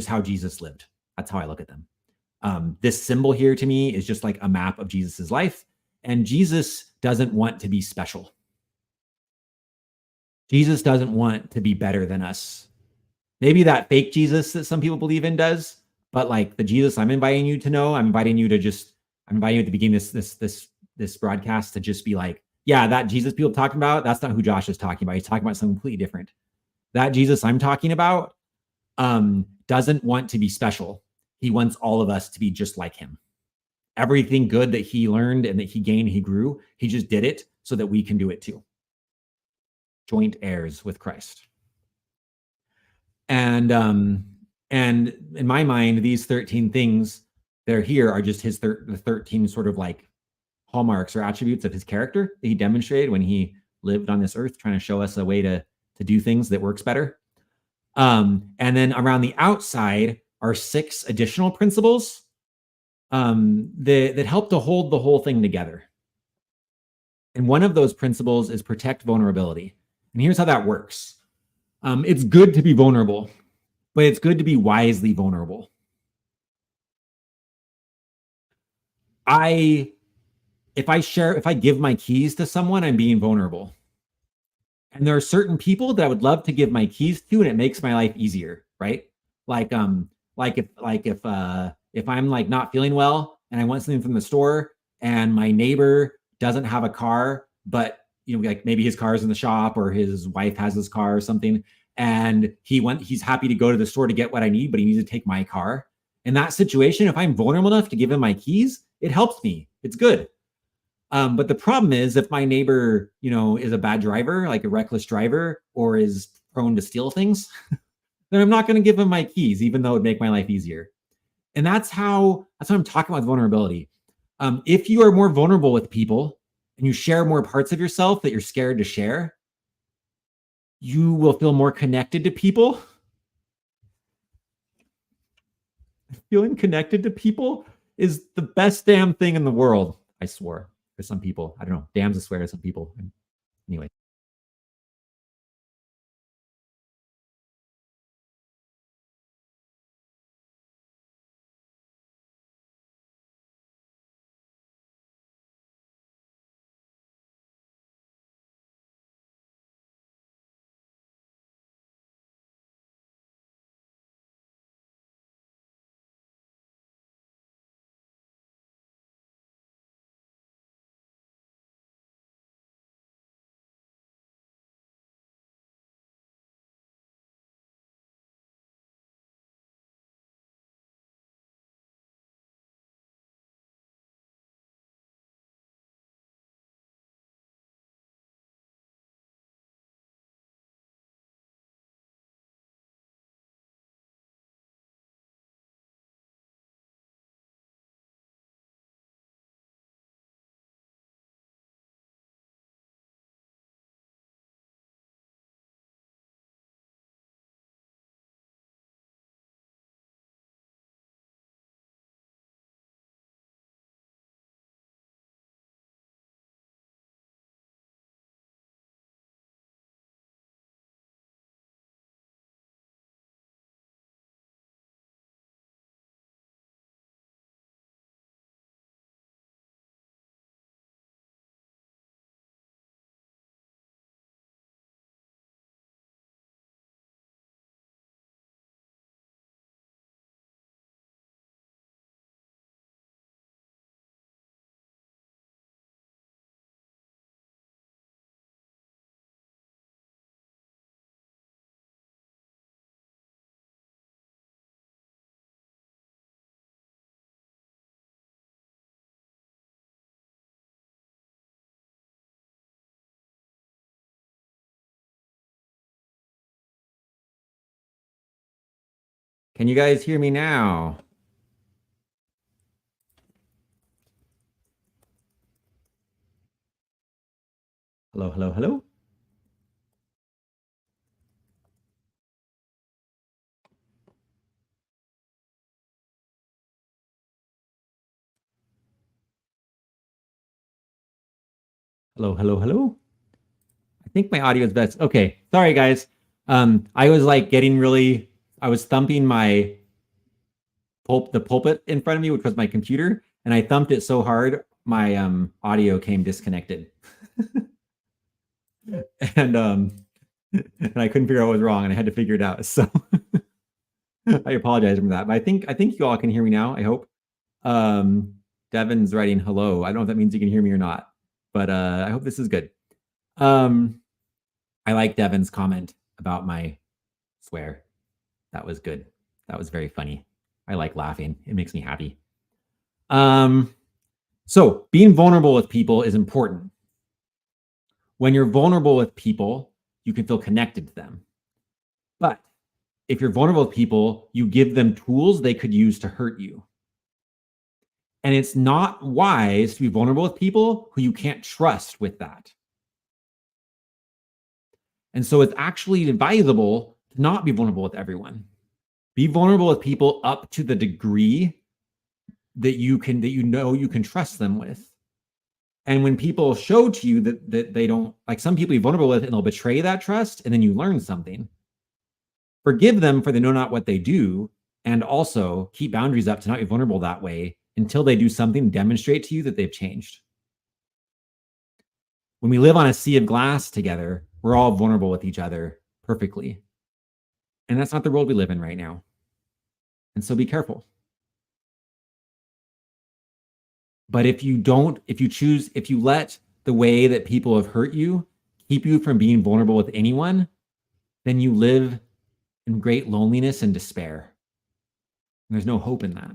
how Jesus lived. That's how I look at them. This symbol here to me is just like a map of Jesus's life. And Jesus doesn't want to be special. Jesus doesn't want to be better than us. Maybe that fake Jesus that some people believe in does, but like the Jesus I'm inviting you to know, I'm inviting you at the beginning of this broadcast to just be like, yeah, that Jesus people talking about, that's not who Josh is talking about. He's talking about something completely different. That Jesus I'm talking about doesn't want to be special. He wants all of us to be just like him. Everything good that he learned and that he gained, he grew, he just did it so that we can do it too. Joint heirs with Christ. And in my mind, these 13 things that are here are just the 13 sort of like hallmarks or attributes of his character that he demonstrated when he lived on this earth, trying to show us a way to do things that works better. And then around the outside are 6 additional principles that help to hold the whole thing together. And one of those principles is protect vulnerability. And here's how that works. It's good to be vulnerable, but it's good to be wisely vulnerable. If I give my keys to someone, I'm being vulnerable. And there are certain people that I would love to give my keys to, and it makes my life easier, right? Like if I'm like not feeling well and I want something from the store, and my neighbor doesn't have a car, but like maybe his car's in the shop or his wife has his car or something, and he's happy to go to the store to get what I need, but he needs to take my car. In that situation, if I'm vulnerable enough to give him my keys, it helps me. It's good. But the problem is if my neighbor, is a bad driver, like a reckless driver, or is prone to steal things, then I'm not going to give him my keys, even though it would make my life easier. And that's what I'm talking about with vulnerability. If you are more vulnerable with people and you share more parts of yourself that you're scared to share, you will feel more connected to people. Feeling connected to people is the best damn thing in the world, I swore. For some people, I don't know, damn's a swear to some people. Anyway. Can you guys hear me now? Hello, hello, hello. Hello, hello, hello. I think my audio is best. Okay, sorry guys. I was like I was thumping the pulpit in front of me, which was my computer, and I thumped it so hard my audio came disconnected. and and I couldn't figure out what was wrong, and I had to figure it out. So I apologize for that. But I think you all can hear me now, I hope. Devin's writing hello. I don't know if that means you can hear me or not, but I hope this is good. I like Devin's comment about my swear. That was good. That was very funny. I like laughing. It makes me happy. So being vulnerable with people is important. When you're vulnerable with people, you can feel connected to them. But if you're vulnerable with people, you give them tools they could use to hurt you. And it's not wise to be vulnerable with people who you can't trust with that. And so it's actually advisable to not be vulnerable with everyone. Be vulnerable with people up to the degree that you can trust them with. And when people show to you that they don't, like some people you're vulnerable with and they'll betray that trust, and then you learn something. Forgive them for they know not what they do, and also keep boundaries up to not be vulnerable that way until they do something to demonstrate to you that they've changed. When we live on a sea of glass together, we're all vulnerable with each other perfectly. And that's not the world we live in right now. And so be careful. But if you let the way that people have hurt you keep you from being vulnerable with anyone, then you live in great loneliness and despair. And there's no hope in that.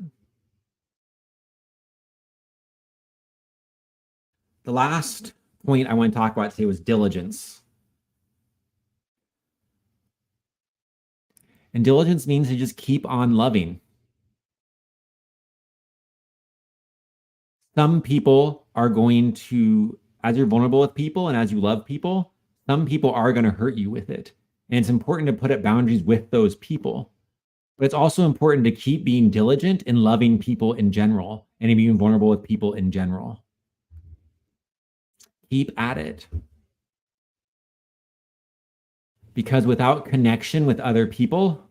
The last point I want to talk about today was diligence. And diligence means to just keep on loving. Some people are going to, as you're vulnerable with people and as you love people, some people are going to hurt you with it. And it's important to put up boundaries with those people. But it's also important to keep being diligent in loving people in general and in being vulnerable with people in general. Keep at it. Because without connection with other people,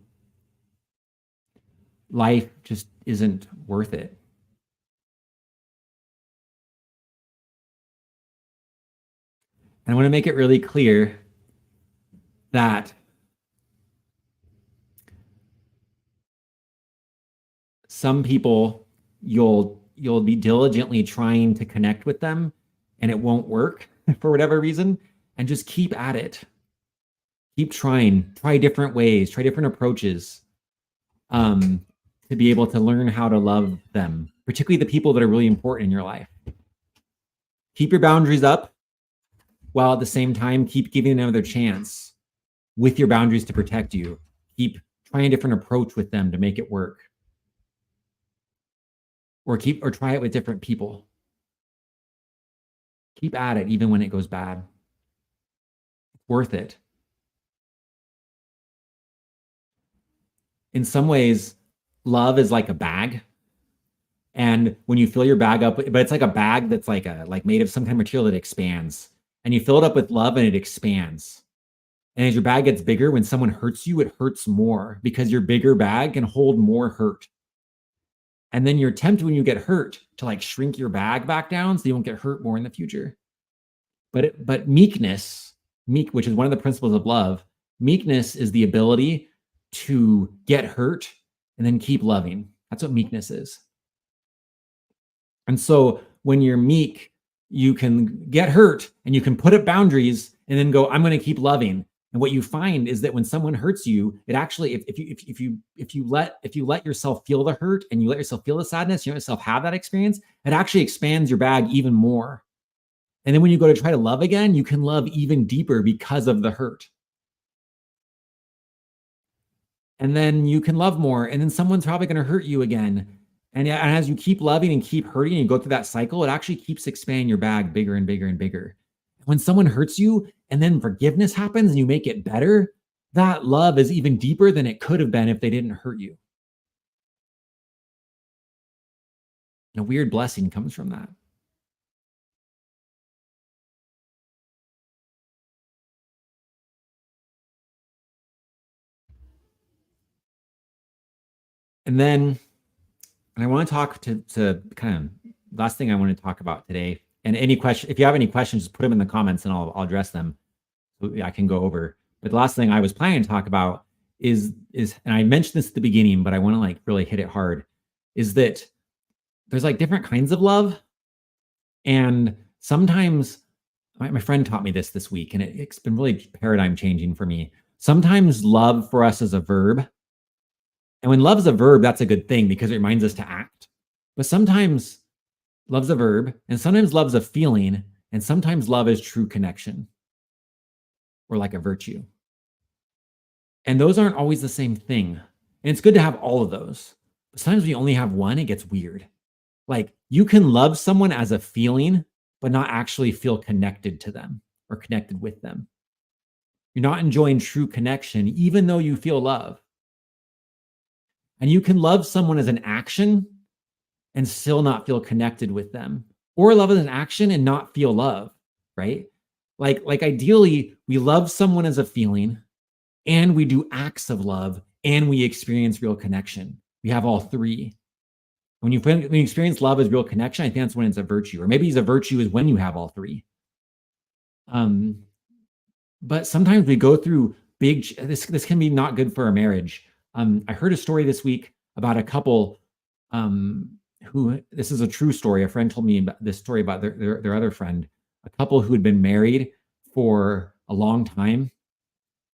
life just isn't worth it. And I want to make it really clear that some people you'll be diligently trying to connect with them and it won't work for whatever reason, and just keep at it. Keep trying, try different ways, try different approaches to be able to learn how to love them, particularly the people that are really important in your life. Keep your boundaries up, while at the same time, keep giving them another chance with your boundaries to protect you. Keep trying a different approach with them to make it work. Or try it with different people. Keep at it even when it goes bad. It's worth it. In some ways, love is like a bag. And when you fill your bag up, but it's like a bag that's like made of some kind of material that expands. And you fill it up with love and it expands. And as your bag gets bigger, when someone hurts you, it hurts more because your bigger bag can hold more hurt. And then you're tempted when you get hurt to like shrink your bag back down so you won't get hurt more in the future. But meekness, which is one of the principles of love, meekness is the ability to get hurt and then keep loving. That's what meekness is. And so when you're meek, you can get hurt and you can put up boundaries and then go, I'm going to keep loving. And what you find is that when someone hurts you, it actually, if you let yourself feel the hurt and you let yourself feel the sadness, you let yourself have that experience, it actually expands your bag even more. And then when you go to try to love again, you can love even deeper because of the hurt. and then you can love more, and then someone's probably going to hurt you again. And as you keep loving and keep hurting and you go through that cycle, it actually keeps expanding your bag bigger and bigger and bigger. When someone hurts you and then forgiveness happens and you make it better, that love is even deeper than it could have been if they didn't hurt you. And a weird blessing comes from that. And then I want to talk to kind of last thing I want to talk about today. And any question, if you have any questions, just put them in the comments and I'll address them. So I can go over. But the last thing I was planning to talk about is, and I mentioned this at the beginning, but I want to like really hit it hard, is that there's like different kinds of love. And sometimes my friend taught me this week, and it's been really paradigm changing for me. Sometimes love for us is a verb. And when love's a verb, that's a good thing because it reminds us to act. But sometimes love's a verb, and sometimes love's a feeling, and sometimes love is true connection or like a virtue. And those aren't always the same thing. And it's good to have all of those. But sometimes when you only have one, it gets weird. Like you can love someone as a feeling, but not actually feel connected to them or connected with them. You're not enjoying true connection, even though you feel love. And you can love someone as an action and still not feel connected with them, or love as an action and not feel love, right? Like ideally, we love someone as a feeling and we do acts of love and we experience real connection. We have all three. When you experience love as real connection, I think that's when it's a virtue, or maybe it's a virtue is when you have all three. But sometimes we go through this can be not good for a marriage. I heard a story this week about a couple who, this is a true story. A friend told me about this story about their other friend, a couple who had been married for a long time.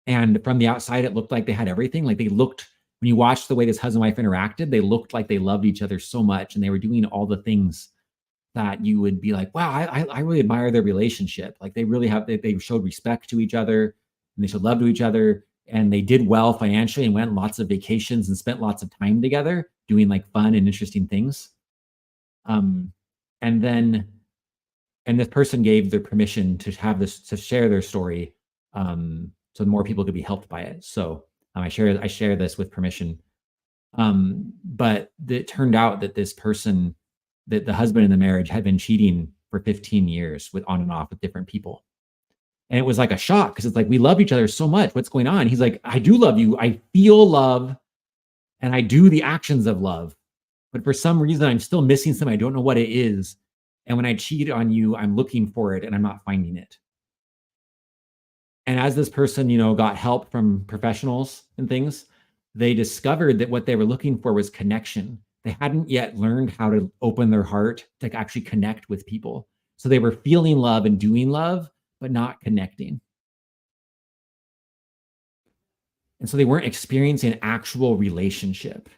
And from the outside, it looked like they had everything. Like they looked, when you watched the way this husband and wife interacted, they looked like they loved each other so much. And they were doing all the things that you would be like, wow, I really admire their relationship. Like they really have, they showed respect to each other and they showed love to each other. And they did well financially and went on lots of vacations and spent lots of time together doing like fun and interesting things. And this person gave their permission to have this, to share their story, so more people could be helped by it. So I share this with permission. But it turned out that this person, that the husband in the marriage had been cheating for 15 years with on and off with different people. And it was like a shock because it's like, we love each other so much. What's going on? He's like, I do love you. I feel love and I do the actions of love. But for some reason, I'm still missing something. I don't know what it is. And when I cheat on you, I'm looking for it and I'm not finding it. And as this person, got help from professionals and things, they discovered that what they were looking for was connection. They hadn't yet learned how to open their heart to actually connect with people. So they were feeling love and doing love, but not connecting. And so they weren't experiencing actual relationship.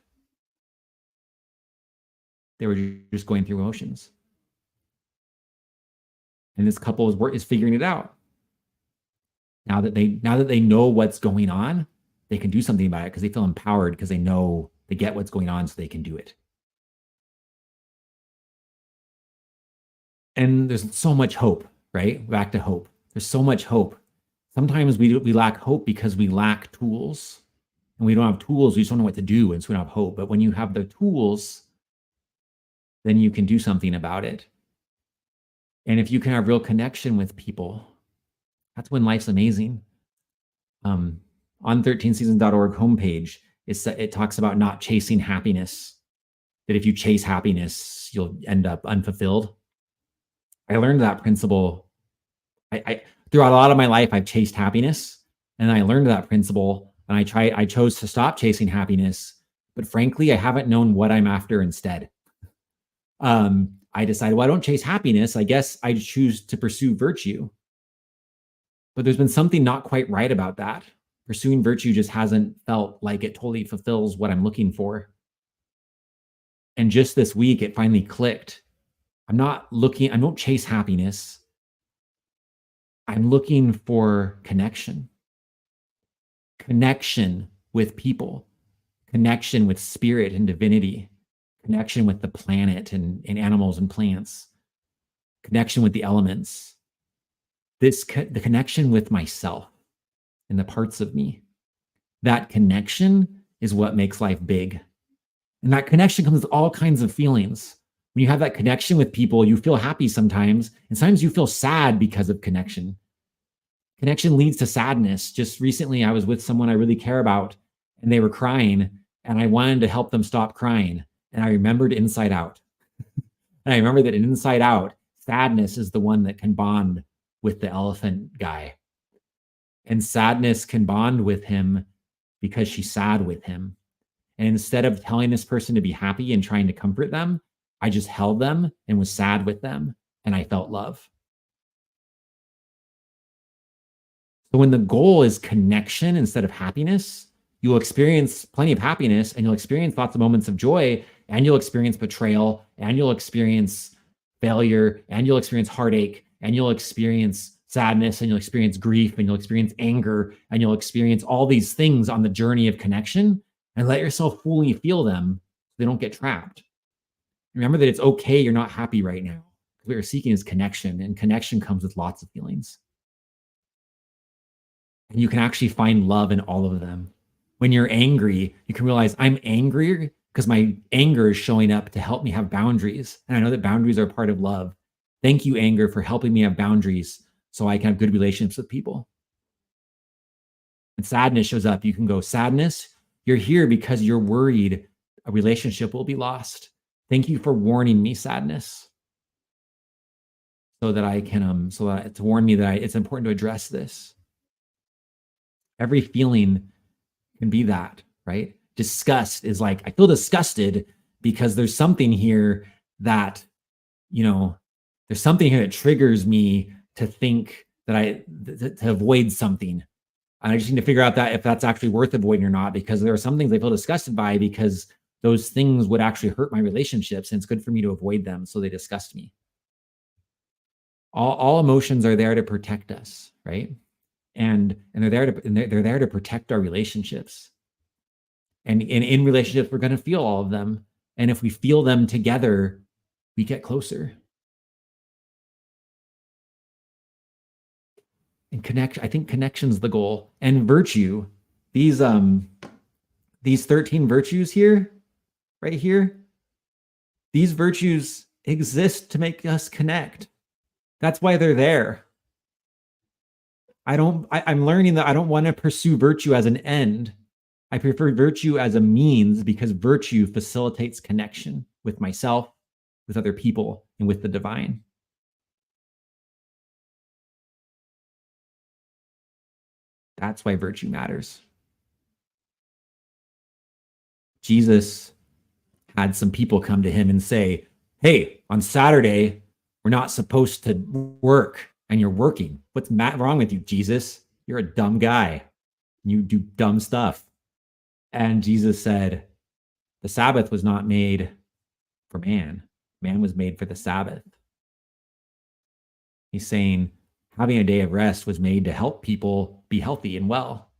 They were just going through emotions. And this couple is figuring it out. Now that they know what's going on, they can do something about it because they feel empowered because they know they get what's going on so they can do it. And there's so much hope, right? Back to hope. There's so much hope. Sometimes we lack hope because we lack tools. And we don't have tools, we just don't know what to do, and so we don't have hope. But when you have the tools, then you can do something about it. And if you can have real connection with people, that's when life's amazing. On 13seasons.org homepage, it talks about not chasing happiness. That if you chase happiness, you'll end up unfulfilled. I learned that principle. I throughout a lot of my life, I've chased happiness, and I learned that principle, and I chose to stop chasing happiness. But frankly, I haven't known what I'm after instead. I decided, well, I don't chase happiness. I guess I choose to pursue virtue. But there's been something not quite right about that. Pursuing virtue just hasn't felt like it totally fulfills what I'm looking for. And just this week, it finally clicked. I don't chase happiness. I'm looking for connection with people. connection with spirit and divinity, connection with the planet and animals and plants, connection with the elements, the connection with myself and the parts of me. That connection is what makes life big. And that connection comes with all kinds of feelings. When you have that connection with people, you feel happy sometimes, and sometimes you feel sad because of connection. Connection leads to sadness. Just recently, I was with someone I really care about, and they were crying, and I wanted to help them stop crying. And I remembered Inside Out. And I remember that in Inside Out, sadness is the one that can bond with the elephant guy. And sadness can bond with him because she's sad with him. And instead of telling this person to be happy and trying to comfort them, I just held them and was sad with them, and I felt love. So when the goal is connection instead of happiness, you'll experience plenty of happiness, and you'll experience lots of moments of joy, and you'll experience betrayal, and you'll experience failure, and you'll experience heartache, and you'll experience sadness, and you'll experience grief, and you'll experience anger, and you'll experience all these things on the journey of connection, and let yourself fully feel them so they don't get trapped. Remember that it's okay you're not happy right now. What you're seeking is connection, and connection comes with lots of feelings. And you can actually find love in all of them. When you're angry, you can realize I'm angry because my anger is showing up to help me have boundaries. And I know that boundaries are part of love. Thank you, anger, for helping me have boundaries so I can have good relationships with people. And sadness shows up. You can go, sadness, you're here because you're worried a relationship will be lost. Thank you for warning me, sadness. So that I can, to warn me that it's important to address this. Every feeling can be that, right? Disgust is like, I feel disgusted because there's something here that, there's something here that triggers me to think that to avoid something. I just need to figure out that if that's actually worth avoiding or not, because there are some things I feel disgusted by because those things would actually hurt my relationships, and it's good for me to avoid them, so they disgust me. All emotions are there to protect us, right? And they're there to protect our relationships. And in relationships, we're going to feel all of them. And if we feel them together, we get closer. And I think connection's the goal. And virtue, these 13 virtues here, right here, these virtues exist to make us connect. That's why they're there. I'm learning that I don't want to pursue virtue as an end. I prefer virtue as a means, because virtue facilitates connection with myself, with other people, and with the divine. That's why virtue matters. Jesus had some people come to him and say, hey, on Saturday, we're not supposed to work, and you're working. What's wrong with you, Jesus? You're a dumb guy. You do dumb stuff. And Jesus said, the Sabbath was not made for man. Man was made for the Sabbath. He's saying having a day of rest was made to help people be healthy and well,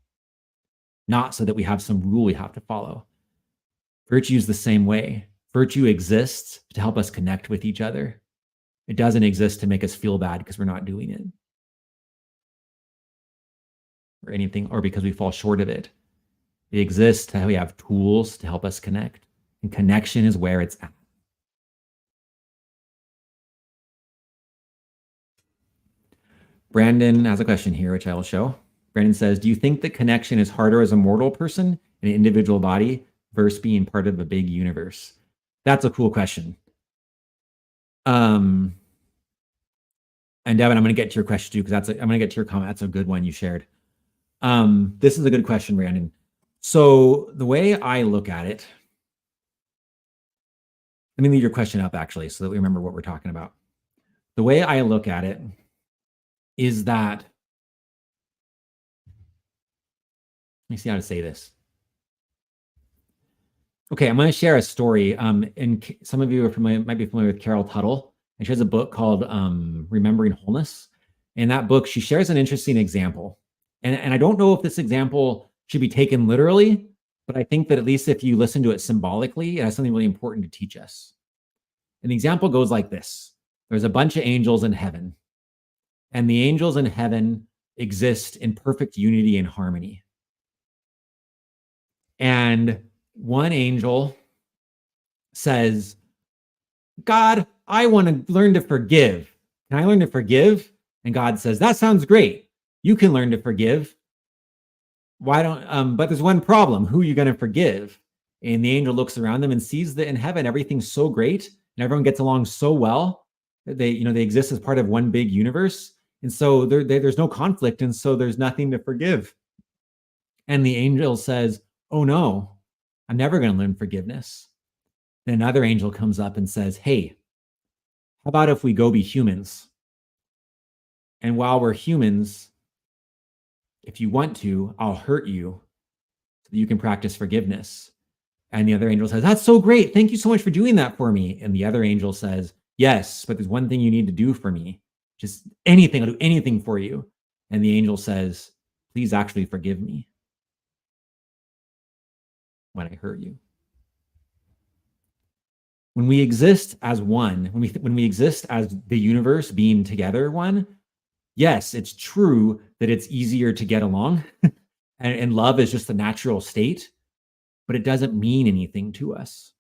not so that we have some rule we have to follow. Virtue is the same way. Virtue exists to help us connect with each other. It doesn't exist to make us feel bad because we're not doing it, or anything, or because we fall short of it. It exists to we have tools to help us connect, and connection is where it's at. Brandon has a question here, which I will show. Brandon says, do you think that connection is harder as a mortal person in an individual body versus being part of a big universe? That's a cool question. And Devin, I'm going to get to your question too, because I'm going to get to your comment. That's a good one you shared. This is a good question, Brandon. So the way I look at it, let me leave your question up actually, so that we remember what we're talking about. The way I look at it is that, let me see how to say this. Okay, I'm going to share a story. And some of you might be familiar with Carol Tuttle, and she has a book called Remembering Wholeness. In that book, she shares an interesting example. And I don't know if this example should be taken literally, but I think that at least if you listen to it symbolically, it has something really important to teach us. An example goes like this. There's a bunch of angels in heaven, and the angels in heaven exist in perfect unity and harmony. And one angel says, God, I want to learn to forgive. Can I learn to forgive? And God says, that sounds great. You can learn to forgive. Why don't, but there's one problem. Who are you going to forgive? And the angel looks around them and sees that in heaven, everything's so great and everyone gets along so well. They exist as part of one big universe. And so there's no conflict. And so there's nothing to forgive. And the angel says, oh no, I'm never going to learn forgiveness. Then another angel comes up and says, hey, how about if we go be humans? And while we're humans, if you want to, I'll hurt you so that you can practice forgiveness. And the other angel says, that's so great. Thank you so much for doing that for me. And the other angel says, yes, but there's one thing you need to do for me. Just anything, I'll do anything for you. And the angel says, please actually forgive me when I hurt you. When we exist as one, when we exist as the universe being together one, yes, it's true that it's easier to get along and love is just the natural state, but it doesn't mean anything to us.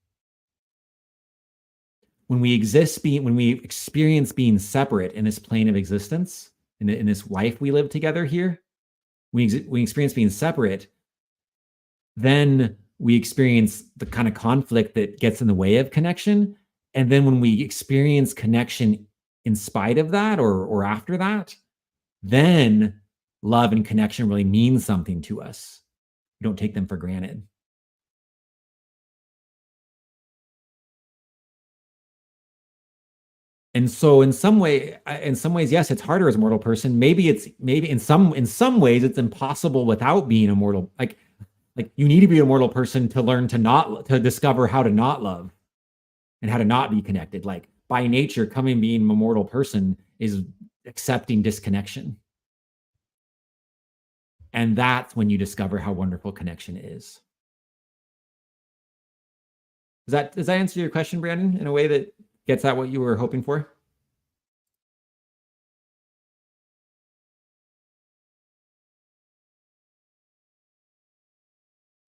When we experience being separate in this plane of existence, in this life we live together here, we experience being separate, then we experience the kind of conflict that gets in the way of connection. And then when we experience connection in spite of that or after that, then love and connection really means something to us. We don't take them for granted. And so in some ways, yes, it's harder as a mortal person. Maybe in some ways it's impossible without being a mortal. Like you need to be a mortal person to learn to discover how to not love and how to not be connected. Like by nature, being a mortal person is accepting disconnection. And that's when you discover how wonderful connection is. Does that answer your question, Brandon, in a way that gets at what you were hoping for?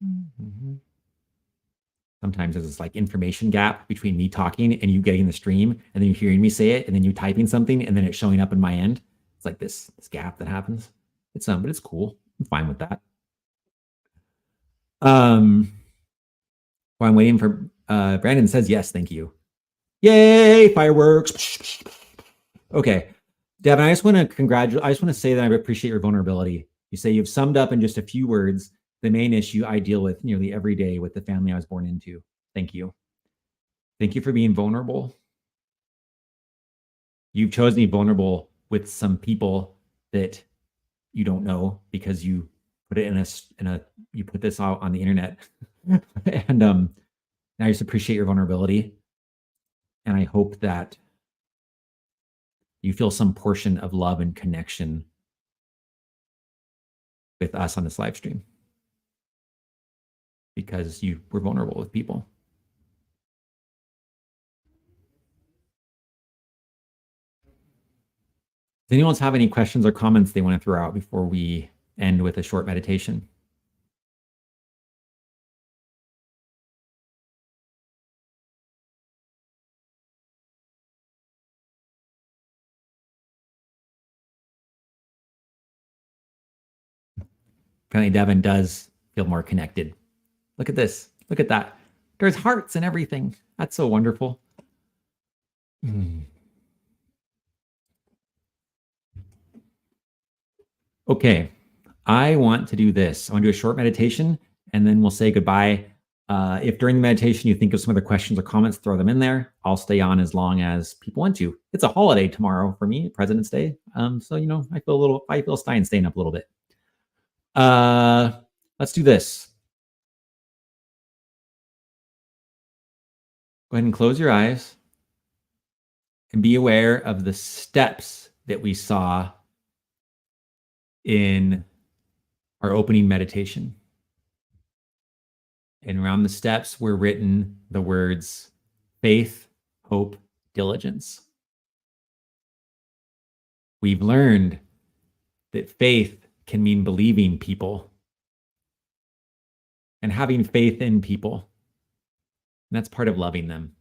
Mm-hmm. Sometimes there's this like information gap between me talking and you getting the stream and then you hearing me say it and then you typing something and then it showing up in my end. It's like this gap that happens. But it's cool. I'm fine with that. While I'm waiting for Brandon says yes, thank you. Yay, fireworks. Okay. Devin, I just want to say that I appreciate your vulnerability. You say you've summed up in just a few words the main issue I deal with nearly every day with the family I was born into. Thank you. Thank you for being vulnerable. You've chosen to be vulnerable with some people that you don't know because you put it you put this out on the internet. And I just appreciate your vulnerability. And I hope that you feel some portion of love and connection with us on this live stream because you were vulnerable with people. Does anyone else have any questions or comments they want to throw out before we end with a short meditation? Apparently Devin does feel more connected. Look at this. Look at that. There's hearts and everything. That's so wonderful. Okay. I want to do this. I want to do a short meditation and then we'll say goodbye. If during the meditation you think of some other questions or comments, throw them in there. I'll stay on as long as people want to. It's a holiday tomorrow for me, President's Day. So, I feel Stein staying up a little bit. Let's do this. Go ahead and close your eyes and be aware of the steps that we saw in our opening meditation. And around the steps were written the words faith, hope, diligence. We've learned that faith can mean believing people and having faith in people. And that's part of loving them.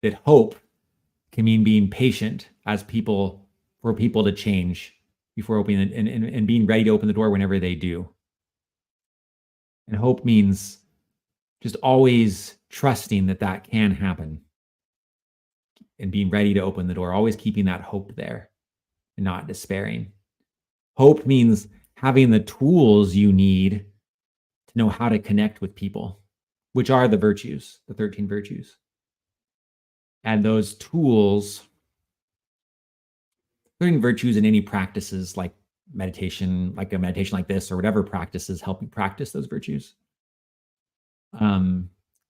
That hope can mean being patient as people, for people to change before opening and being ready to open the door whenever they do. And hope means just always trusting that that can happen and being ready to open the door, always keeping that hope there and not despairing. Hope means having the tools you need to know how to connect with people, which are the virtues, the 13 virtues. And those tools, learning virtues in any practices like meditation, like a meditation like this, or whatever practices help you practice those virtues.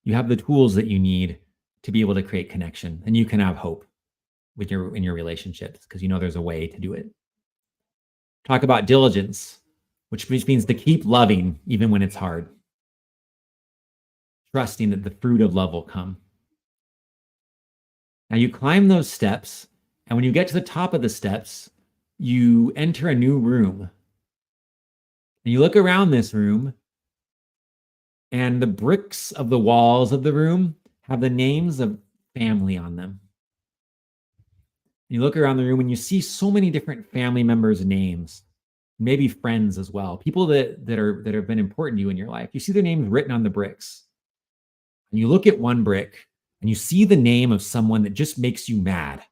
You have the tools that you need to be able to create connection, and you can have hope with in your relationships because you know there's a way to do it. Talk about diligence, which means to keep loving even when it's hard, trusting that the fruit of love will come. Now you climb those steps, and when you get to the top of the steps, you enter a new room. And you look around this room, and the bricks of the walls of the room have the names of family on them. You look around the room and you see so many different family members' names, maybe friends as well, people that have been important to you in your life. You see their names written on the bricks. And you look at one brick and you see the name of someone that just makes you mad.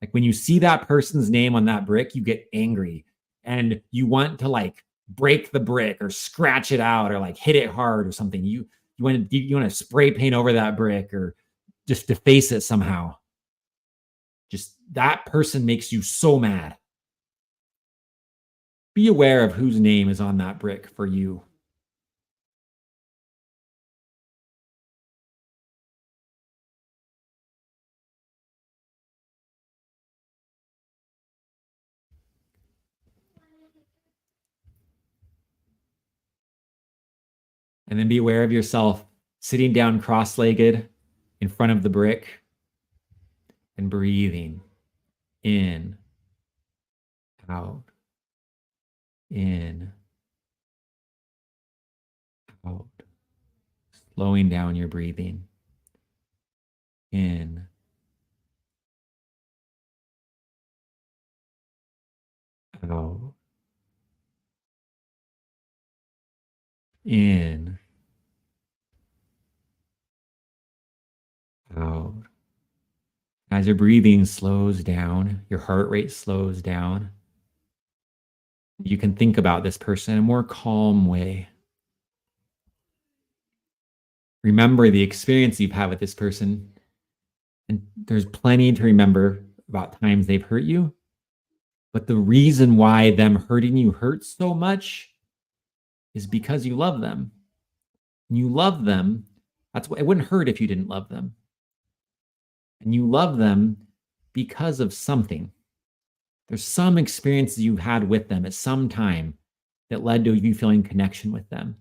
Like when you see that person's name on that brick, you get angry and you want to like break the brick or scratch it out or like hit it hard or something. You want to spray paint over that brick or just deface it somehow. Just that person makes you so mad. Be aware of whose name is on that brick for you. And then be aware of yourself sitting down cross-legged in front of the brick and breathing in, out, in, out. Slowing down your breathing. In, out, in, out. As your breathing slows down, your heart rate slows down, you can think about this person in a more calm way. Remember the experience you've had with this person. And there's plenty to remember about times they've hurt you. But the reason why them hurting you hurts so much is because you love them. And you love them. That's why it wouldn't hurt if you didn't love them. And you love them because of something. There's some experiences you had with them at some time that led to you feeling connection with them.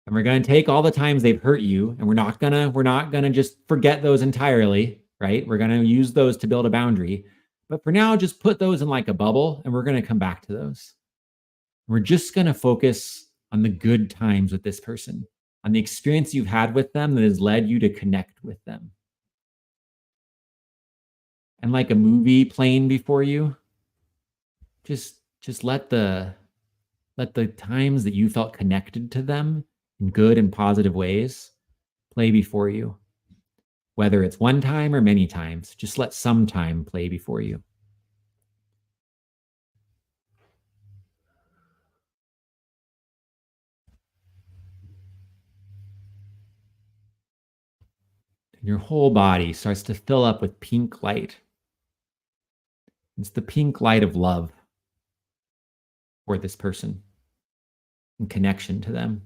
And we're going to take all the times they've hurt you, and we're not gonna just forget those entirely, right? We're going to use those to build a boundary. But for now, just put those in like a bubble, and we're going to come back to those. We're just going to focus on the good times with this person, on the experience you've had with them that has led you to connect with them. And like a movie playing before you, just let the times that you felt connected to them in good and positive ways play before you. Whether it's one time or many times, just let some time play before you. And your whole body starts to fill up with pink light. It's the pink light of love for this person and connection to them.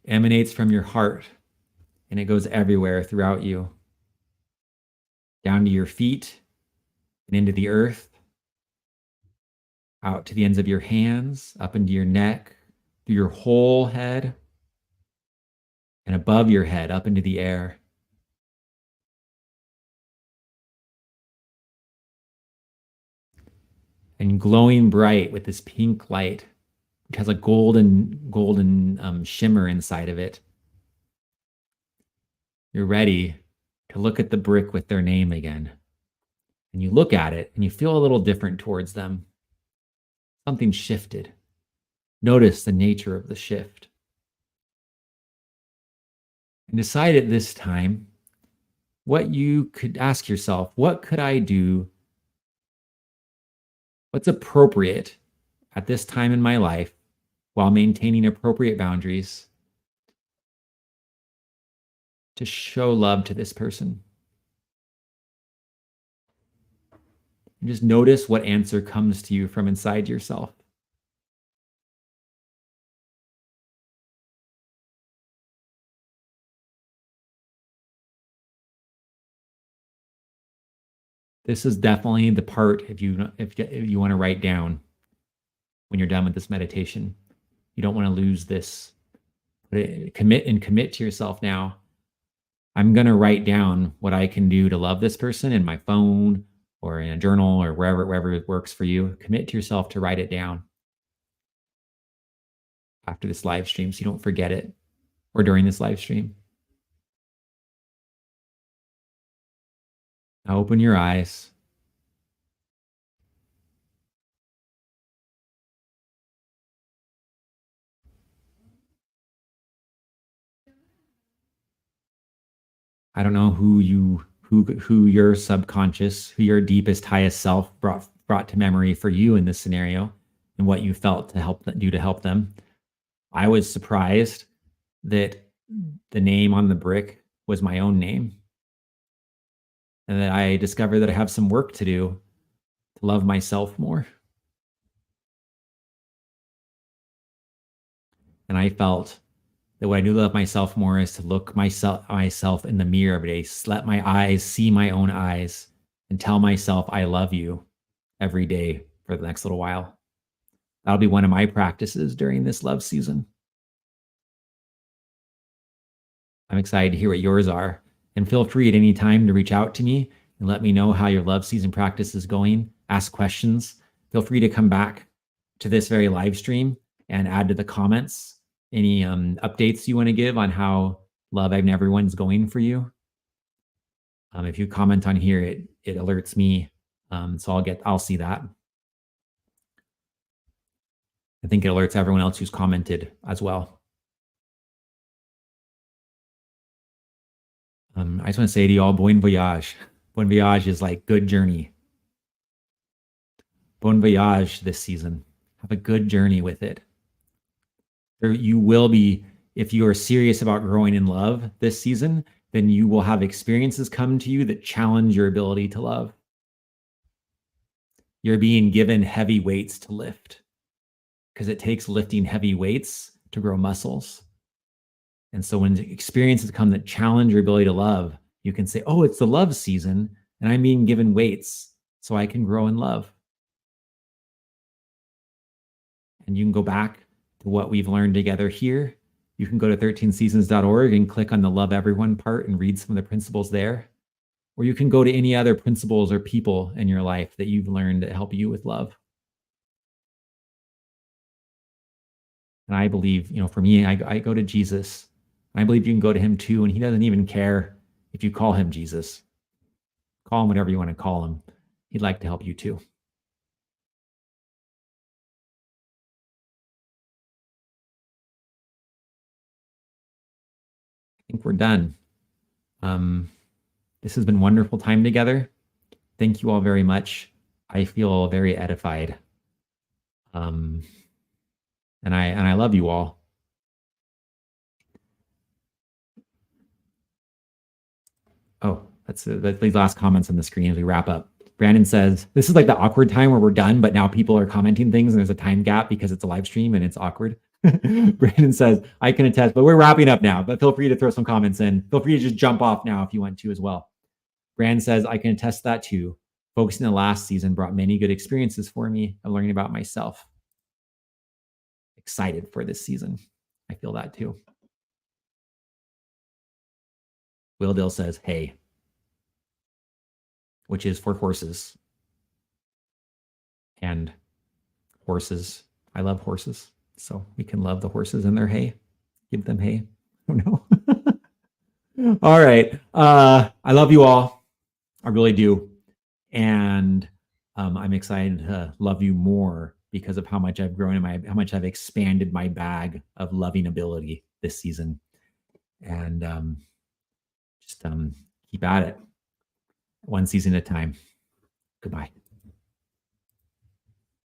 Emanates from your heart, and it goes everywhere throughout you, down to your feet and into the earth, out to the ends of your hands, up into your neck, through your whole head, and above your head, up into the air. And glowing bright with this pink light, which has a golden shimmer inside of it. You're ready to look at the brick with their name again. And you look at it and you feel a little different towards them. Something shifted. Notice the nature of the shift. And decide at this time what you could ask yourself, what could I do? What's appropriate at this time in my life while maintaining appropriate boundaries to show love to this person? And just notice what answer comes to you from inside yourself. This is definitely the part if you want to write down when you're done with this meditation. You don't want to lose this. Commit to yourself now. I'm going to write down what I can do to love this person in my phone or in a journal or wherever it works for you. Commit to yourself to write it down after this live stream so you don't forget it, or during this live stream. Now open your eyes. I don't know who your subconscious, who your deepest, highest self brought to memory for you in this scenario, and what you felt to help them. I was surprised that the name on the brick was my own name, and that I discovered that I have some work to do to love myself more. And I felt that what I knew to love myself more is to look myself in the mirror every day, let my eyes see my own eyes, and tell myself I love you every day for the next little while. That'll be one of my practices during this love season. I'm excited to hear what yours are. And feel free at any time to reach out to me and let me know how your love season practice is going. Ask questions. Feel free to come back to this very live stream and add to the comments any updates you want to give on how love and everyone's going for you. If you comment on here, it alerts me. So I'll see that. I think it alerts everyone else who's commented as well. I just want to say to you all, bon voyage. Bon voyage is like good journey. Bon voyage this season. Have a good journey with it. You will be, if you are serious about growing in love this season, then you will have experiences come to you that challenge your ability to love. You're being given heavy weights to lift, because it takes lifting heavy weights to grow muscles. And so when experiences come that challenge your ability to love, you can say, oh, it's the love season, and I'm being given weights so I can grow in love. And you can go back to what we've learned together here. You can go to 13seasons.org and click on the Love Everyone part and read some of the principles there. Or you can go to any other principles or people in your life that you've learned that help you with love. And I believe, for me, I go to Jesus. I believe you can go to him too, and he doesn't even care if you call him Jesus. Call him whatever you want to call him. He'd like to help you too. I think we're done. This has been wonderful time together. Thank you all very much. I feel very edified. And I love you all. Oh, that's the last comments on the screen as we wrap up. Brandon says, this is like the awkward time where we're done, but now people are commenting things and there's a time gap because it's a live stream and it's awkward. Brandon says, I can attest, but we're wrapping up now, but feel free to throw some comments in. Feel free to just jump off now if you want to as well. Brandon says, I can attest that too. Focusing on the last season brought many good experiences for me of learning about myself. Excited for this season. I feel that too. Will Dill says, hey, which is for horses. And horses, I love horses. So we can love the horses and their hay. Give them hay. I don't know. All right. I love you all. I really do. And I'm excited to love you more because of how much I've grown and how much I've expanded my bag of loving ability this season. And just keep at it. One season at a time. Goodbye.